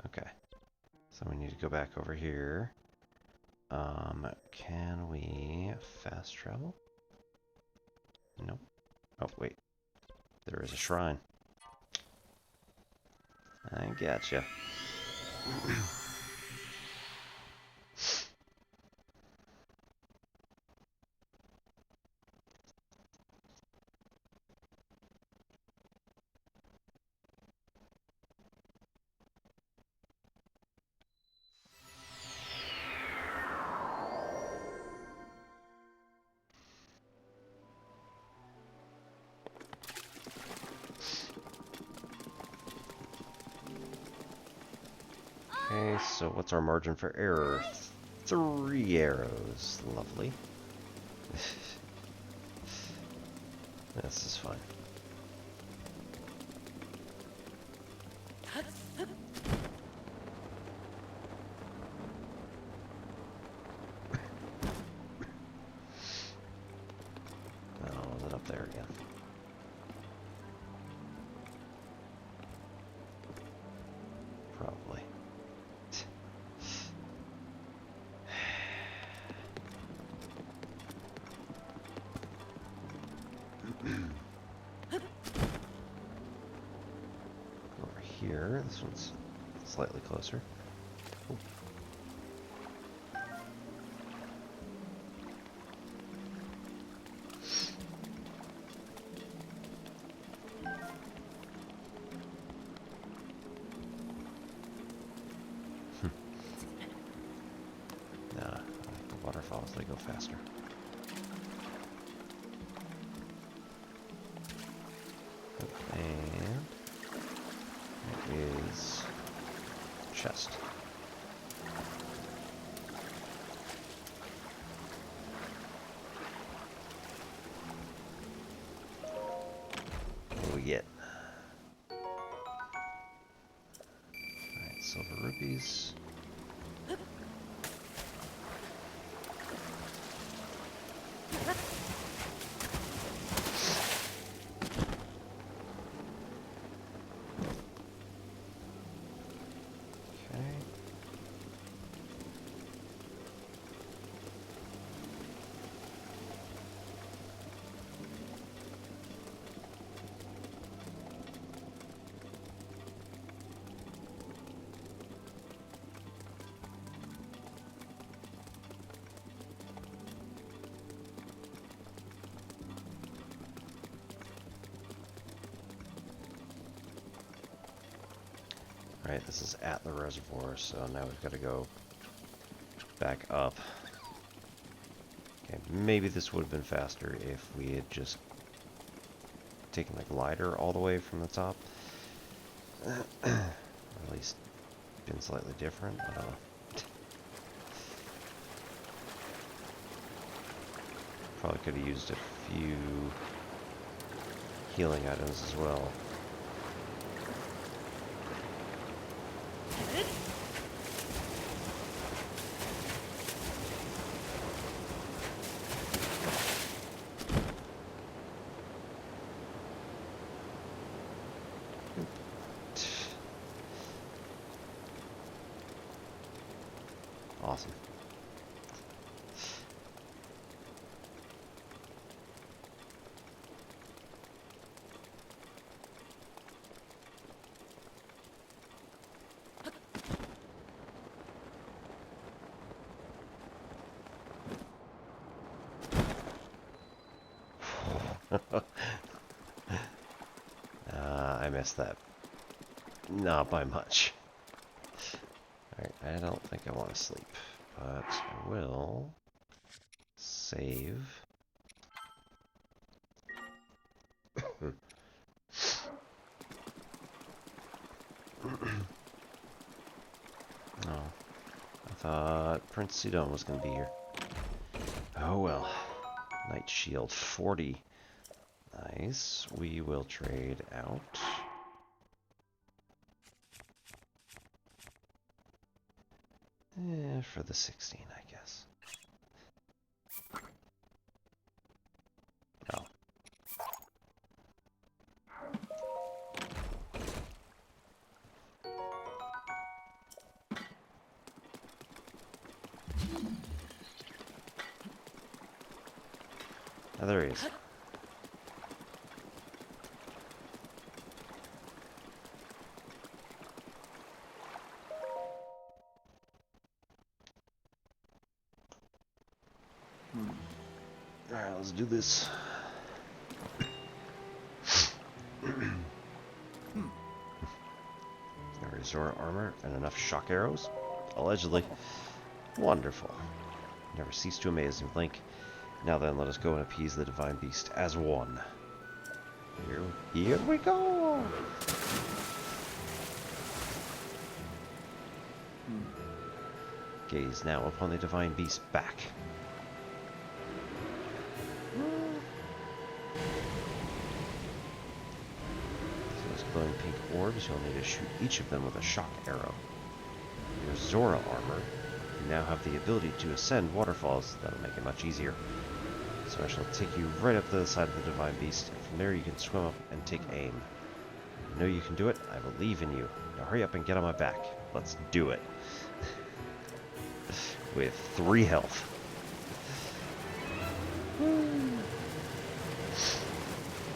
Okay. So we need to go back over here. Can we fast travel? Nope. Oh, wait. There is a shrine. I gotcha. Okay, so what's our margin for error? 3 arrows. Lovely. This is fine. Oh, is it up there again? Probably. Over here, this one's slightly closer. Ooh. Nah, the waterfalls, they go faster. And it is chest. What do we get? Alright, silver rupees. Right, this is at the reservoir, so now we've got to go back up. Okay, maybe this would have been faster if we had just taken the glider all the way from the top. Or at least been slightly different. I don't know. Probably could have used a few healing items as well. Awesome. I missed that. Not by much. Alright, I don't think I want to sleep, but I will save. Oh, I thought Prince Sidon was going to be here. Oh well. Knight Shield 40. Nice. We will trade out. For the 16, I guess. Oh. Oh, there he is. Alright, let's do this. Zora armor and enough shock arrows? Allegedly. Wonderful. Never cease to amaze me, Link. Now then, let us go and appease the Divine Beast as one. Here we go! Gaze now upon the Divine Beast back. Glowing pink orbs, you'll need to shoot each of them with a shock arrow. Your Zora armor, you now have the ability to ascend waterfalls. That'll make it much easier. So I shall take you right up to the side of the Divine Beast, and from there you can swim up and take aim. I know you can do it. I believe in you. Now hurry up and get on my back. Let's do it. With 3 health.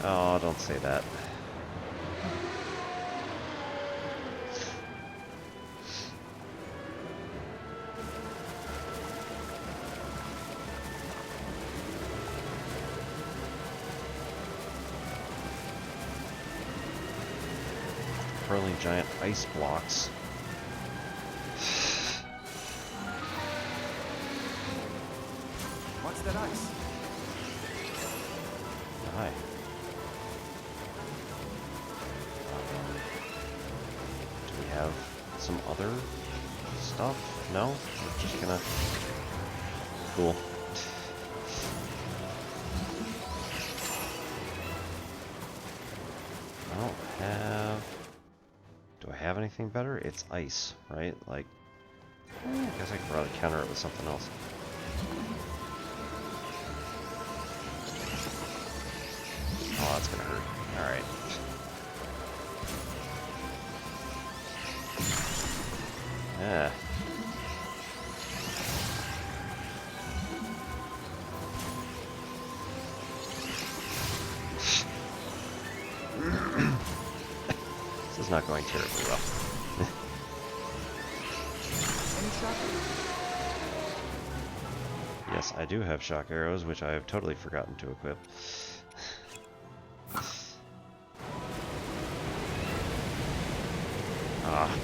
Oh, don't say that. Hurling giant ice blocks. What's that ice? Hi. Do we have some other stuff? No? We're just gonna... Cool. I don't have... Do I have anything better? It's ice, right? Like, I guess I could probably counter it with something else. Oh, that's gonna hurt. Alright. Yeah. This is not going terribly well. Yes, I do have shock arrows, which I have totally forgotten to equip. Ah.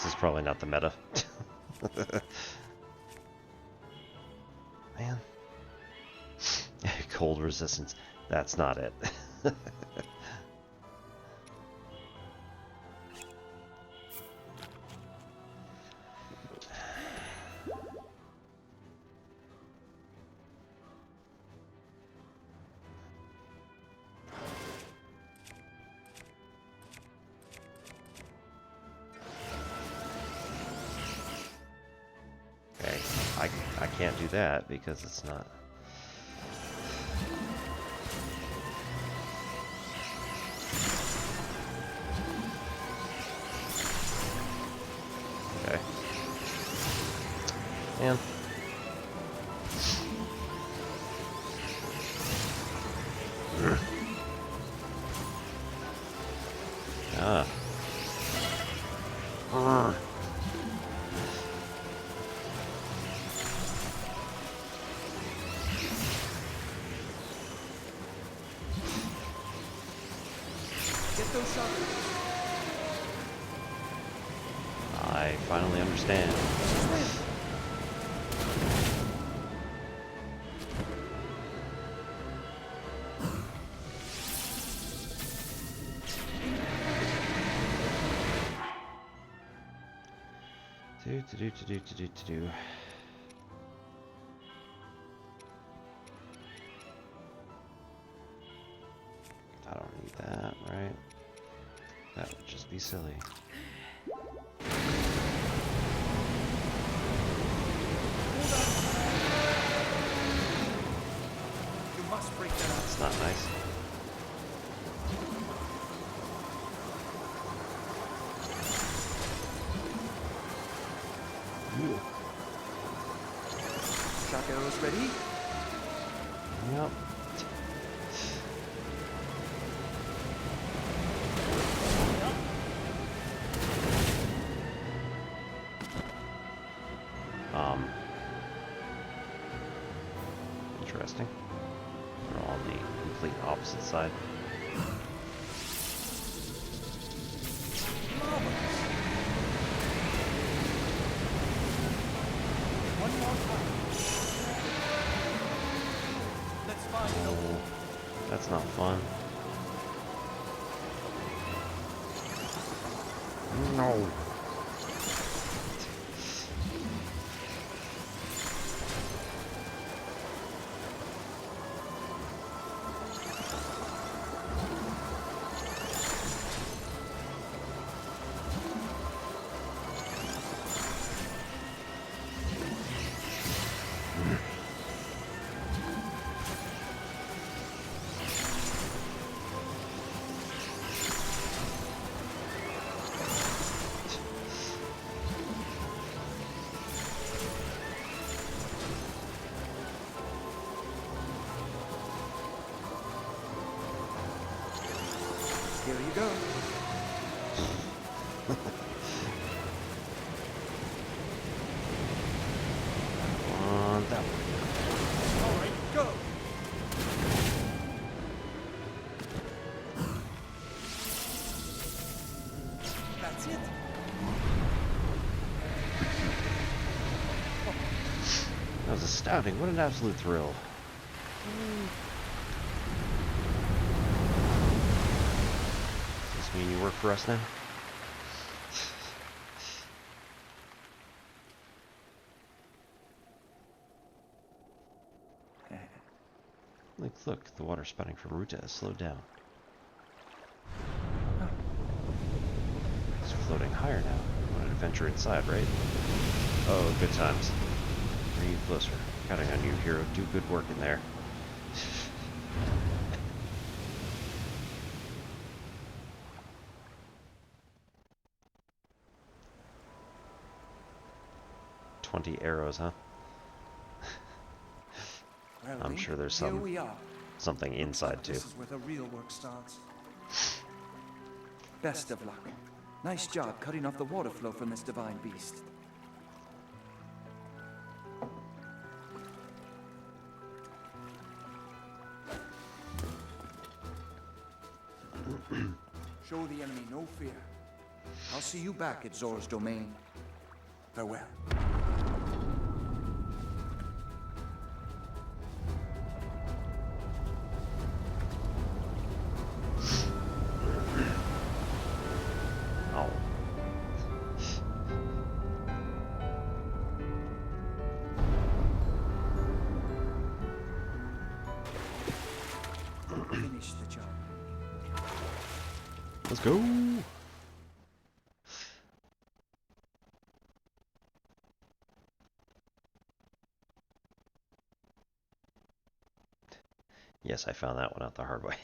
This is probably not the meta. Man. Cold resistance. That's not it. Okay, I can't do that because it's not. Okay. Man. Ah. Get those shots. I finally understand. Do. I don't need that, right? That would just be silly. You must break that up. That's not nice. Shock arrows ready? Yep. Interesting. We're on the complete opposite side. One more time. Let's find an opening. Oh, that's not fun. No. Here you go. On that one. All right, go. That's it. That was astounding. What an absolute thrill. Does this mean you work for us now? Look, the water spouting from Ruta has slowed down. It's floating higher now. Want an adventure inside, right? Oh, good times. Bring you closer. Counting on you, hero. Do good work in there. $20 arrows, huh? Well, I'm Link, sure there's here we are. something inside too. This is where the real work starts. Best of luck. Nice job cutting off the water flow from this divine beast. Show the enemy no fear. I'll see you back at Zora's domain. Farewell. Oh. Finish the job. Let's go. Yes, I found that one out the hard way.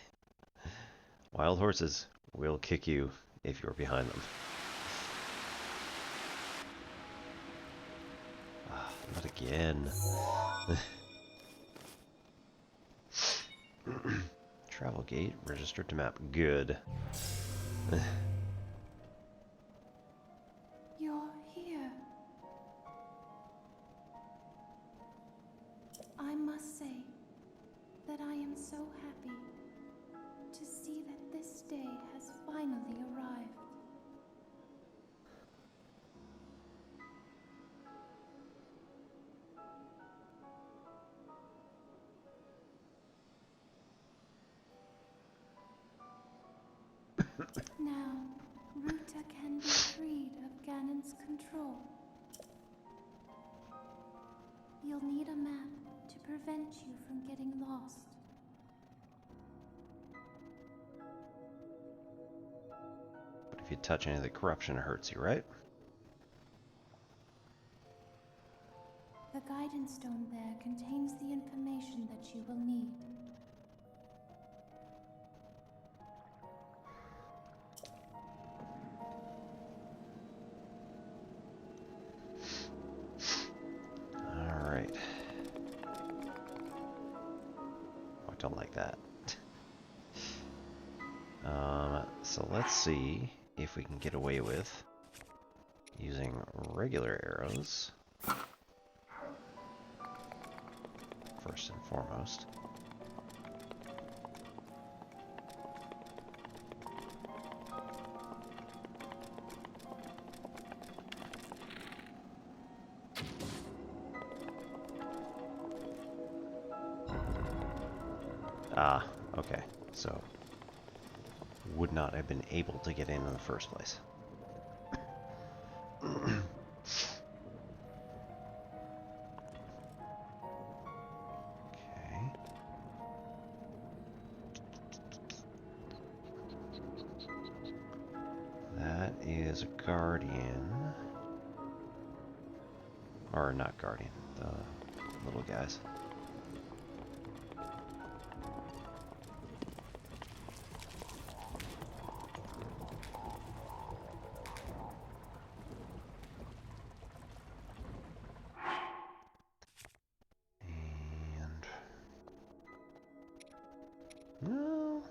Wild horses will kick you if you're behind them. Ah, not again. Travel gate, registered to map. Good. You're here. I must say that I am so happy to see that this day has finally arrived. Now, Ruta can be freed of Ganon's control. You'll need a map to prevent you from getting lost. But if you touch any of the corruption, it hurts you, right? The guidance stone there contains the information that you will need. Alright. Oh, I don't like that. So let's see if we can get away with using regular arrows. First and foremost. Ah, okay. So, would not have been able to get in the first place. Okay. That is a guardian. Or not guardian, the little guys. No.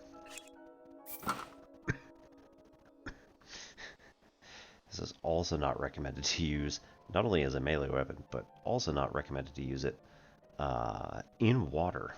This is also not recommended to use, not only as a melee weapon, but also not recommended to use it in water.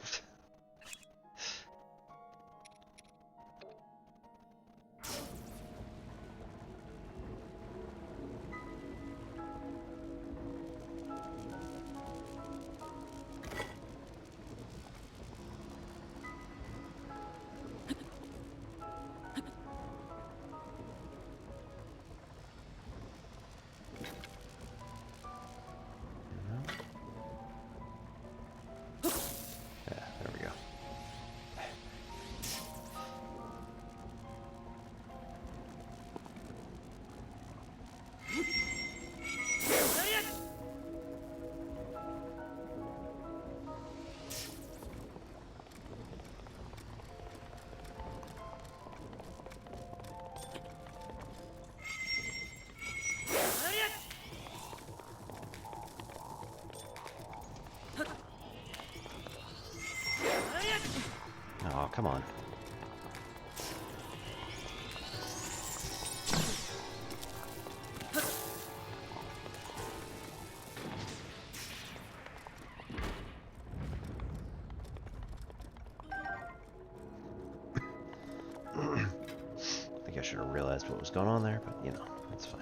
was going on there, but you know, it's fine.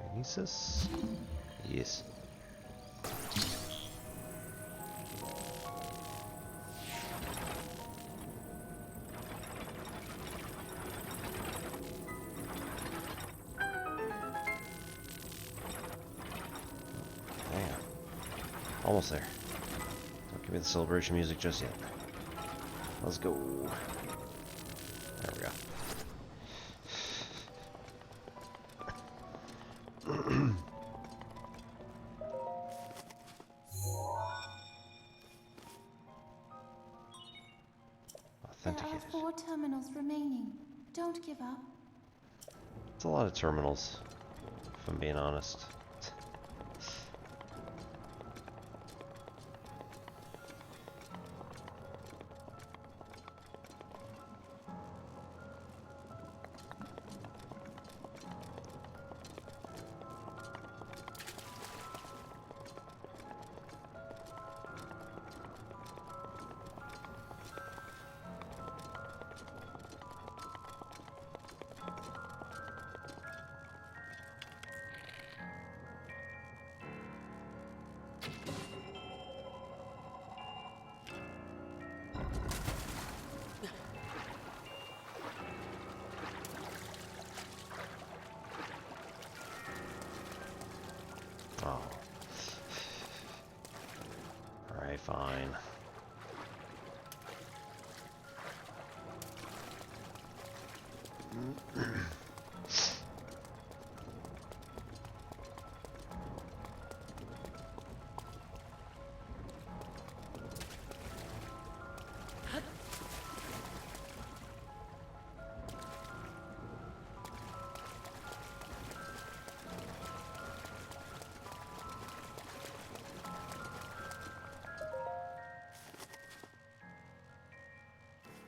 Magnesis? Yes. Damn. Almost there. Don't give me the celebration music just yet. Let's go. There we go. There are Authenticated. 4 terminals remaining. Don't give up. It's a lot of terminals, if I'm being honest. Oh. Alright, fine.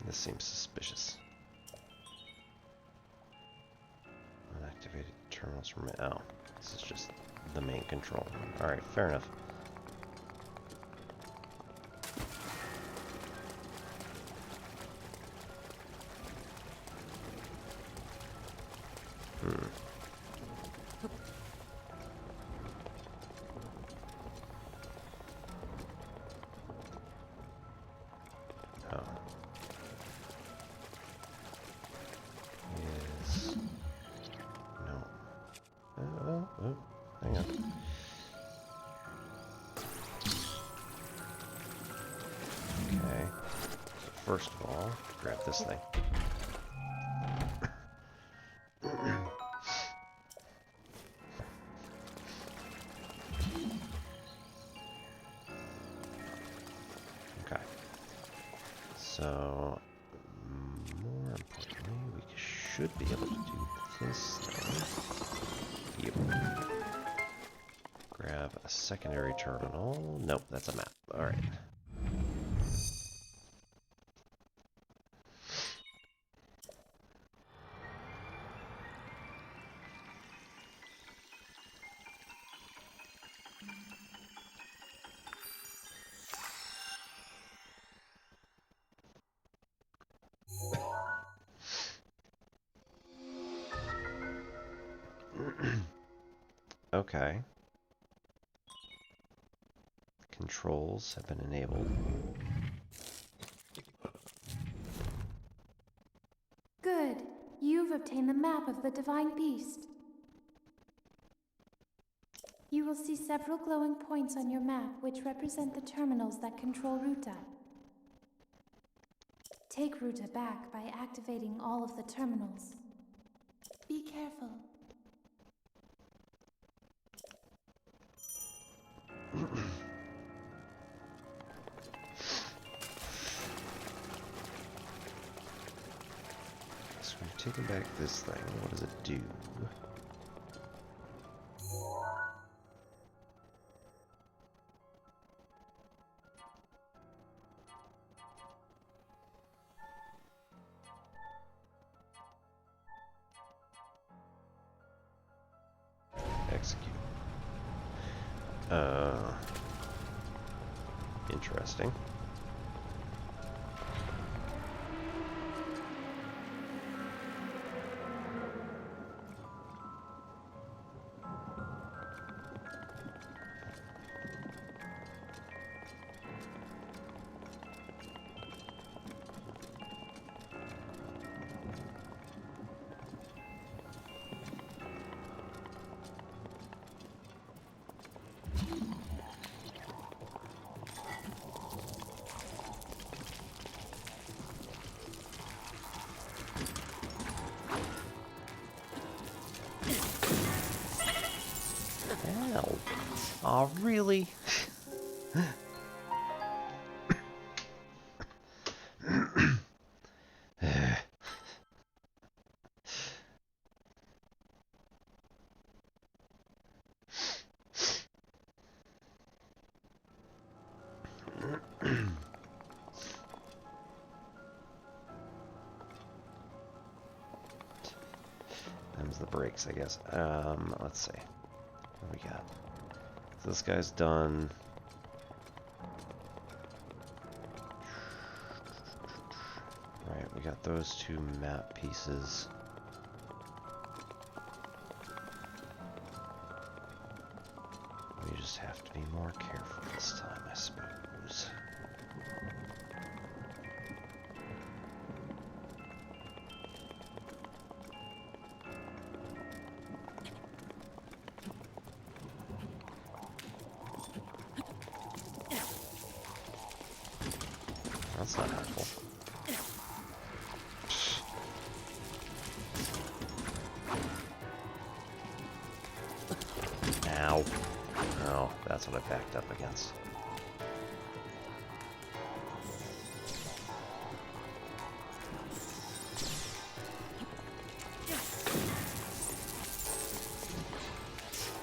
This seems suspicious. Unactivated terminals from it. Oh, this is just the main control. Alright, fair enough. Oh. Yes. No. Oh, hang on. Okay. So first of all, grab this thing. Okay. So, more importantly, we should be able to do this thing. Yep. Grab a secondary terminal. Nope, that's a map. Alright. Okay. Controls have been enabled. Good. You've obtained the map of the Divine Beast. You will see several glowing points on your map which represent the terminals that control Ruta. Take Ruta back by activating all of the terminals. Be careful. So we've taken back this thing. What does it do? Execute. Interesting. Aw, really? Them's the brakes, I guess. Let's see. What do we got? So this guy's done. Right, we got those two map pieces. We just have to be more careful this time, I suppose. That's not helpful. Ow. Oh, that's what I backed up against.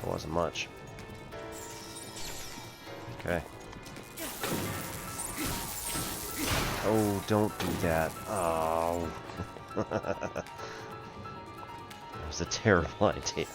It wasn't much. Okay. Oh, don't do that. Oh. That was a terrible idea.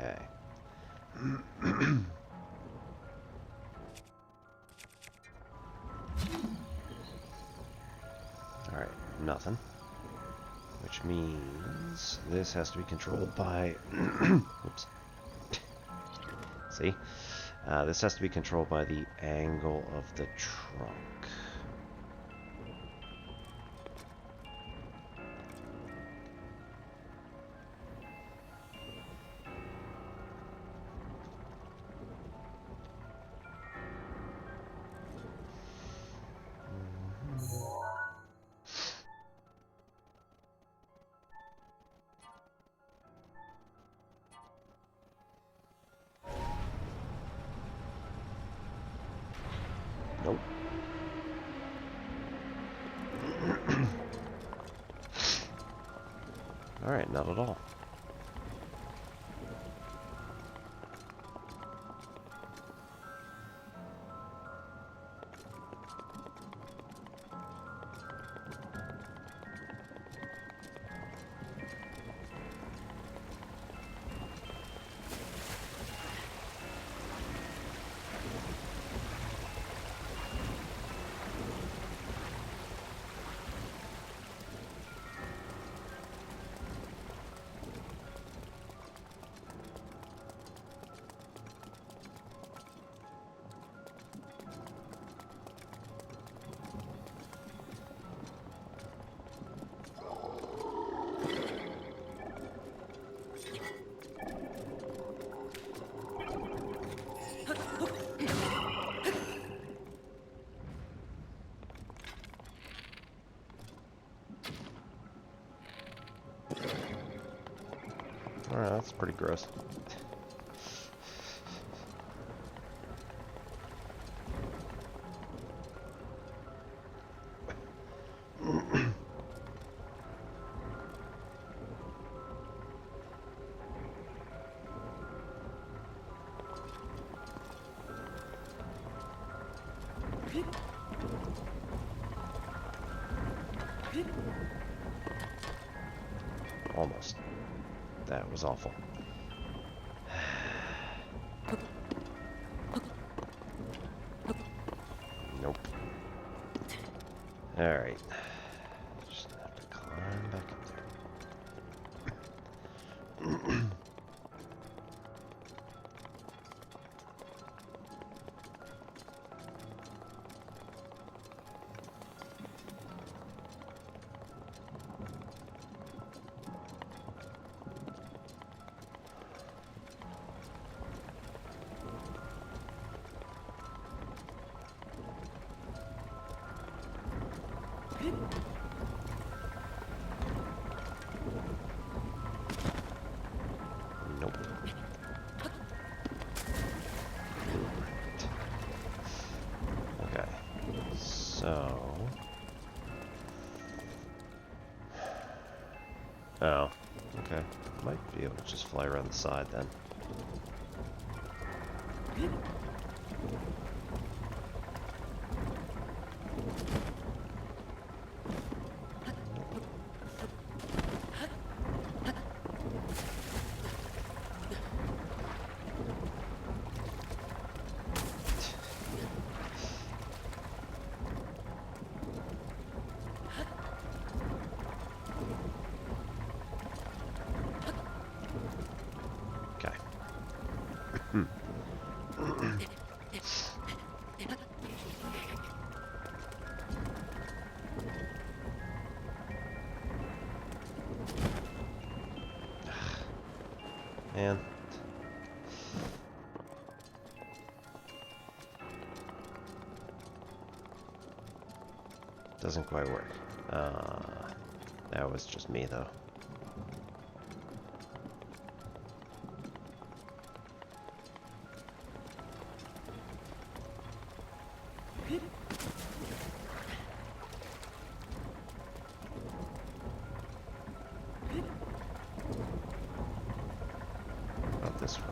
Okay. Alright, nothing. Which means this has to be controlled by... Oops. See? This has to be controlled by the angle of the trunk. Nope. Alright, not at all. Alright, that's pretty gross. Almost. That was awful. Nope. Alright. Just have to climb back up there. Oh, okay. Might be able to just fly around the side then. Okay. Man. Doesn't quite work. That was just me though. Not this way.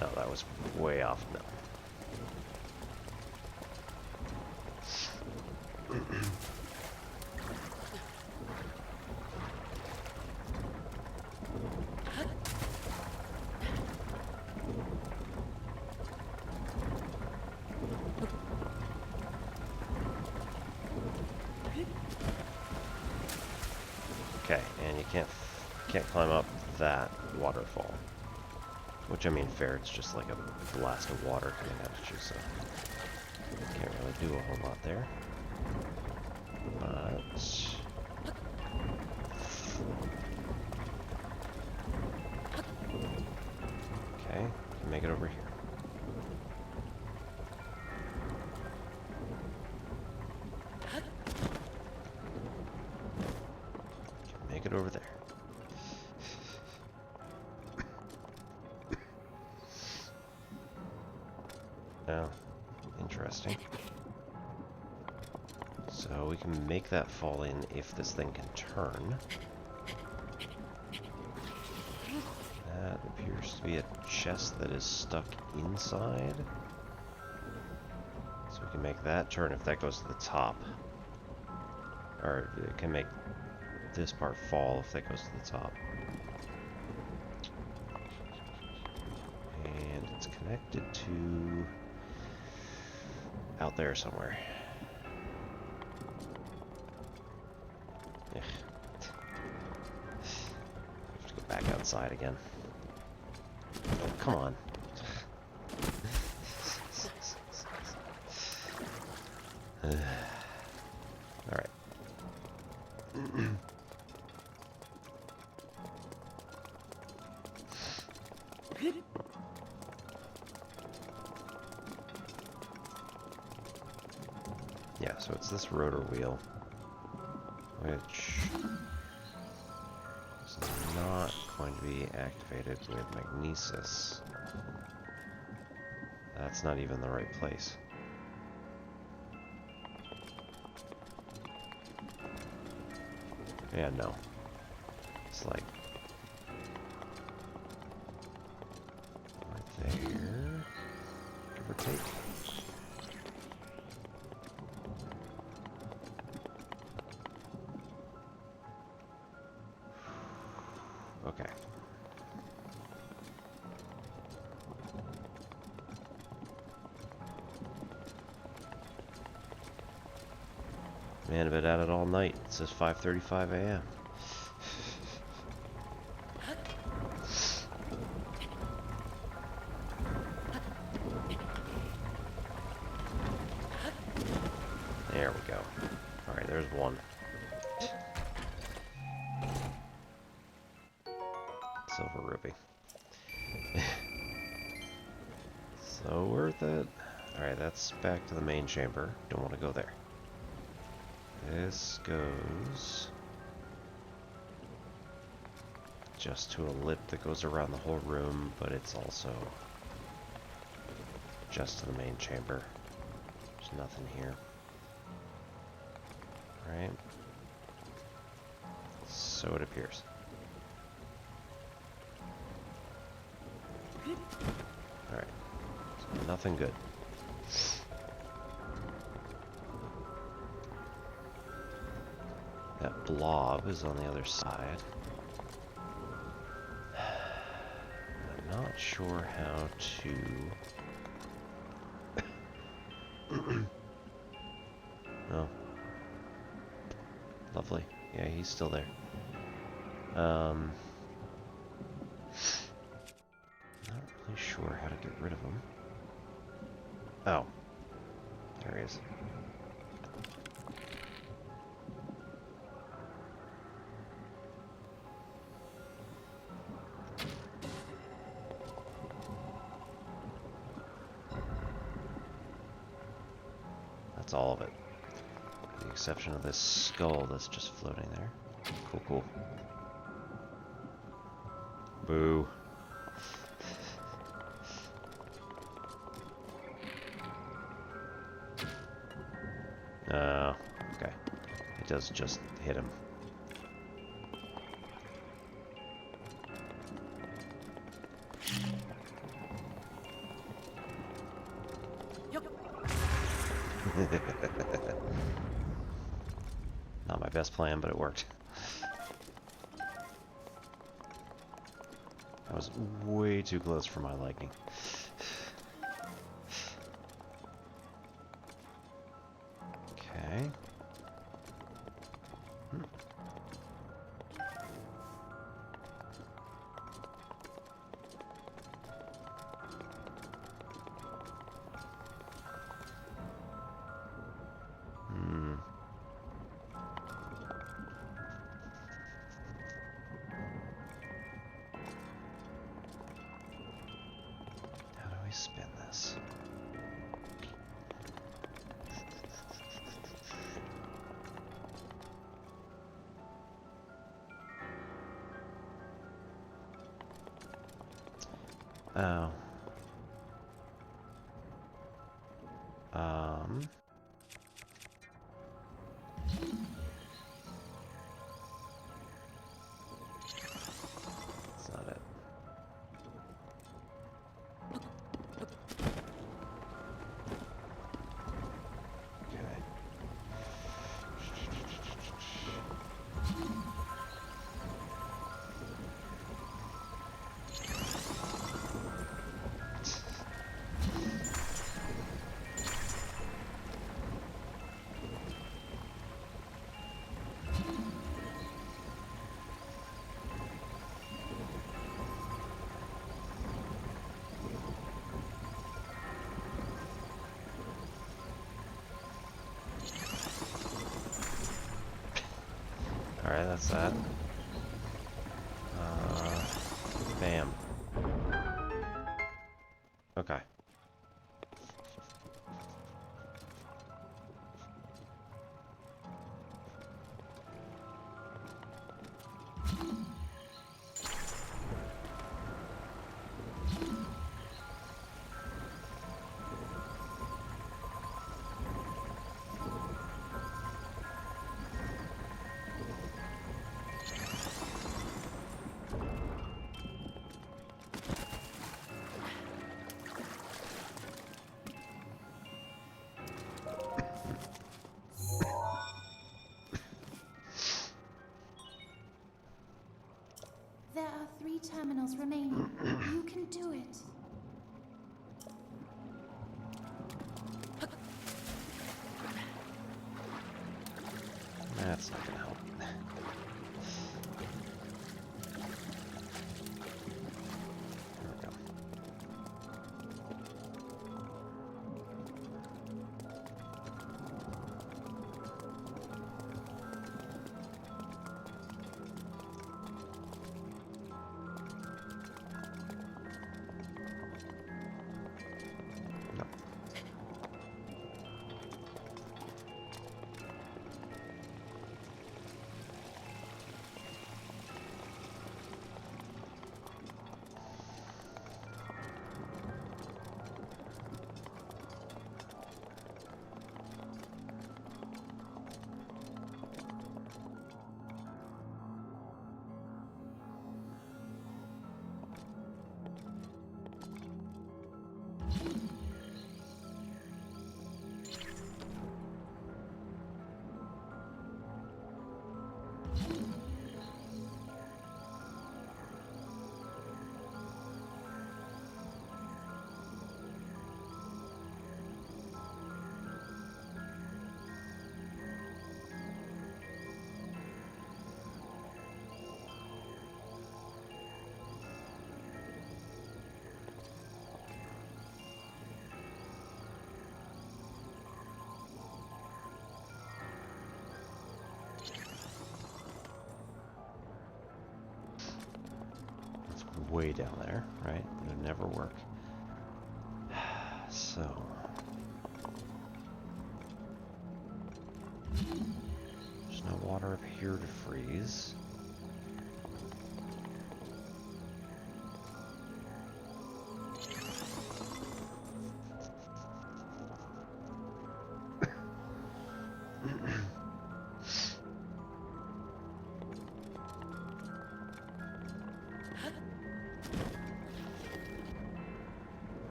No, that was way off. No. Okay, and you can't climb up that waterfall. Which, I mean, fair, it's just like a blast of water coming out at you, so can't really do a whole lot there. But okay, can make it over here. Can make it over there. Oh, interesting. So we can make that fall in if this thing can turn. That appears to be a chest that is stuck inside. So we can make that turn if that goes to the top. Or it can make this part fall if that goes to the top. And it's connected to out there somewhere. Ugh. Have to go back outside again. Oh, come on. Alright. Yeah, so it's this rotor wheel, which is not going to be activated with magnesis. That's not even the right place. Yeah, no. It's like right there, give or take. Okay. Man, I've been at it all night. It says 5:35 a.m. There we go. Alright, there's one. So worth it. Alright, that's back to the main chamber. Don't want to go there. This goes just to a lip that goes around the whole room, but it's also just to the main chamber. There's nothing here. Right? So it appears. Alright. So nothing good. That blob is on the other side. I'm not sure how to... Oh. Lovely. Yeah, he's still there. Not really sure how to get rid of him. Oh. There he is. That's all of it. With the exception of this skull that's just floating there. Cool, cool. Boo. Okay. It does just hit him. Not my best plan, but it worked. That was way too close for my liking. Okay. How do we spin this? Oh. That's not it. Okay. Alright, that's that. Bam. Okay. There are 3 terminals remaining. You can do it. That's not gonna help. There we go. way down there, right? It would never work. So... there's no water up here to freeze.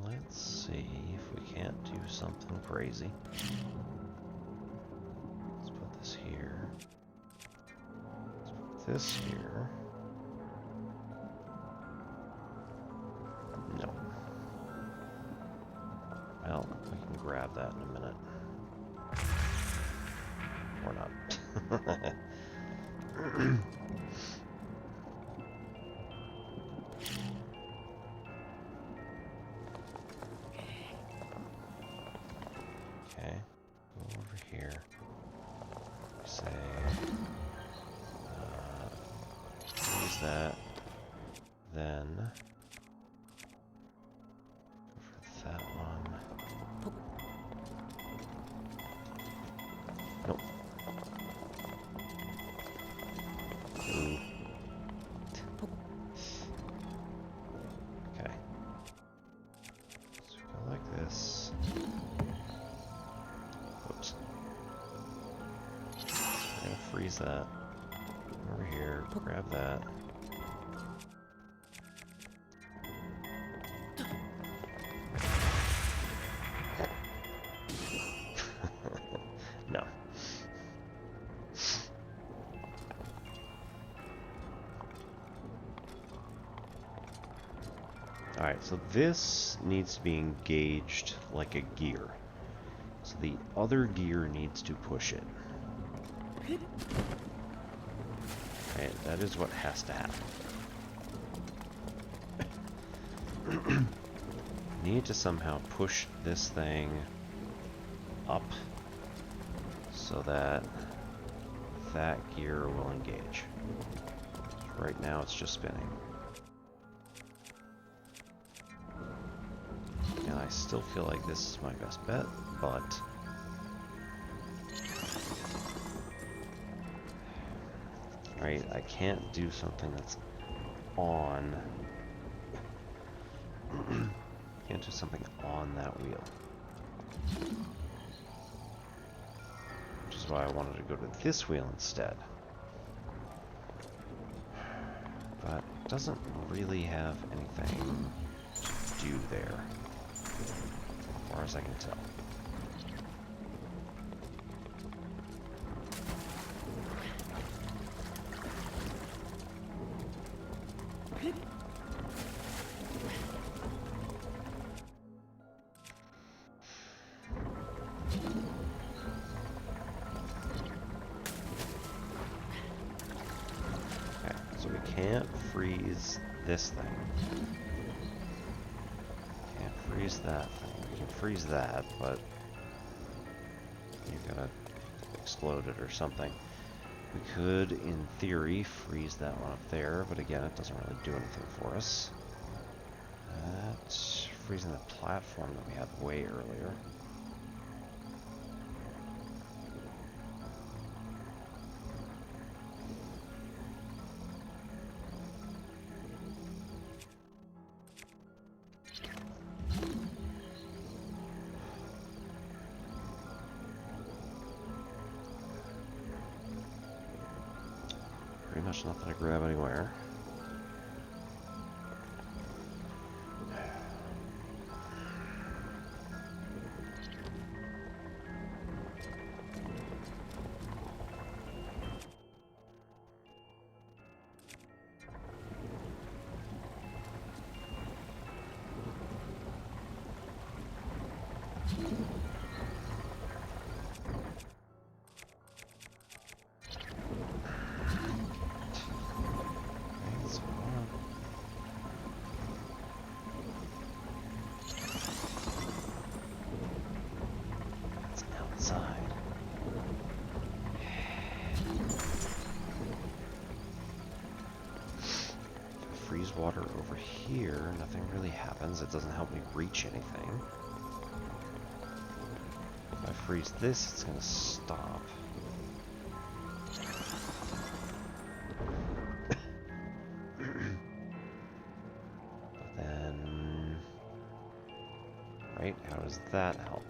Let's see if we can't do something crazy. Let's put this here. Let's put this here. No. Well, we can grab that in a minute. Or not. Okay, go over here. Say, use that. Then go for that one. Nope. Ooh. Okay. So go like this. Whoops. We're gonna freeze that. Over here, grab that. No. Alright, so this needs to be engaged like a gear. So the other gear needs to push it. Okay, that is what has to happen. Need to somehow push this thing up so that that gear will engage. Right now it's just spinning. And I still feel like this is my best bet, but right, I can't do something that's on. Can't do something on that wheel. Which is why I wanted to go to this wheel instead. But it doesn't really have anything to do there, as far as I can tell. Freeze this thing. Can't freeze that thing. We can freeze that, but you're gonna explode it or something. We could, in theory, freeze that one up there, but again, it doesn't really do anything for us. That's freezing the platform that we had way earlier. Pretty much nothing to grab anywhere. inside. If I freeze water over here, nothing really happens. It doesn't help me reach anything. If I freeze this, it's gonna stop. But then... Right? How does that help?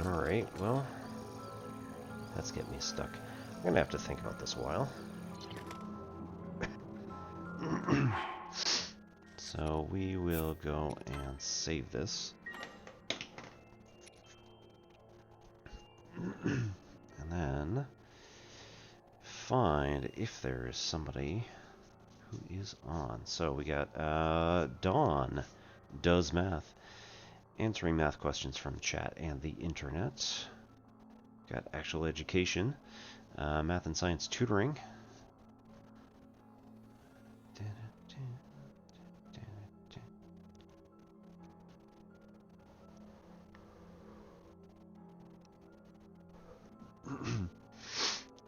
Alright, well, that's getting me stuck. I'm gonna have to think about this a while. So we will go and save this. And then find if there is somebody who is on. So we got Dawn does math. Answering math questions from chat and the internet. Got actual education. Math and science tutoring.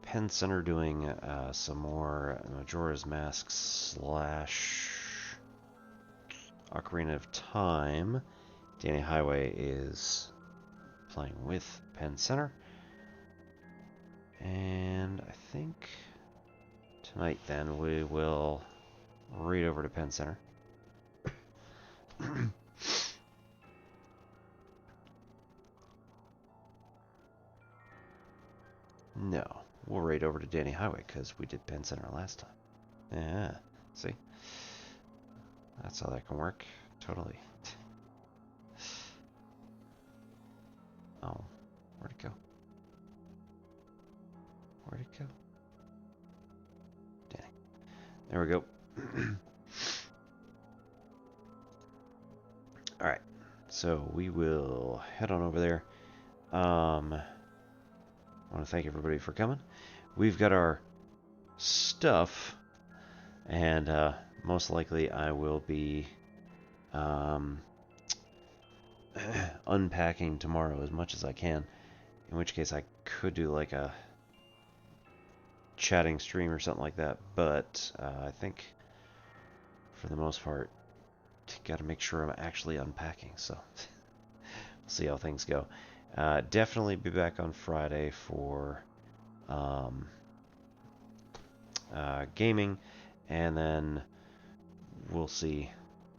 Penn Center doing some more Majora's Mask / Ocarina of Time. Danny Highway is playing with Penn Center. And I think tonight then we will read over to Penn Center. No, we'll raid over to Danny Highway because we did Penn Center last time. Yeah, see? That's how that can work. Totally. Oh, where'd it go? Where'd it go? Dang. There we go. Alright, so we will head on over there. I want to thank everybody for coming. We've got our stuff, and most likely I will be unpacking tomorrow as much as I can, in which case I could do like a chatting stream or something like that, but I think for the most part got to make sure I'm actually unpacking, so we'll see how things go. Definitely be back on Friday for gaming, and then we'll see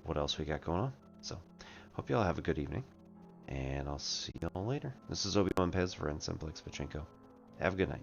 what else we got going on. So hope you all have a good evening, and I'll see you all later. This is Obi-Wan Pez for N Simplex Pachinko. Have a good night.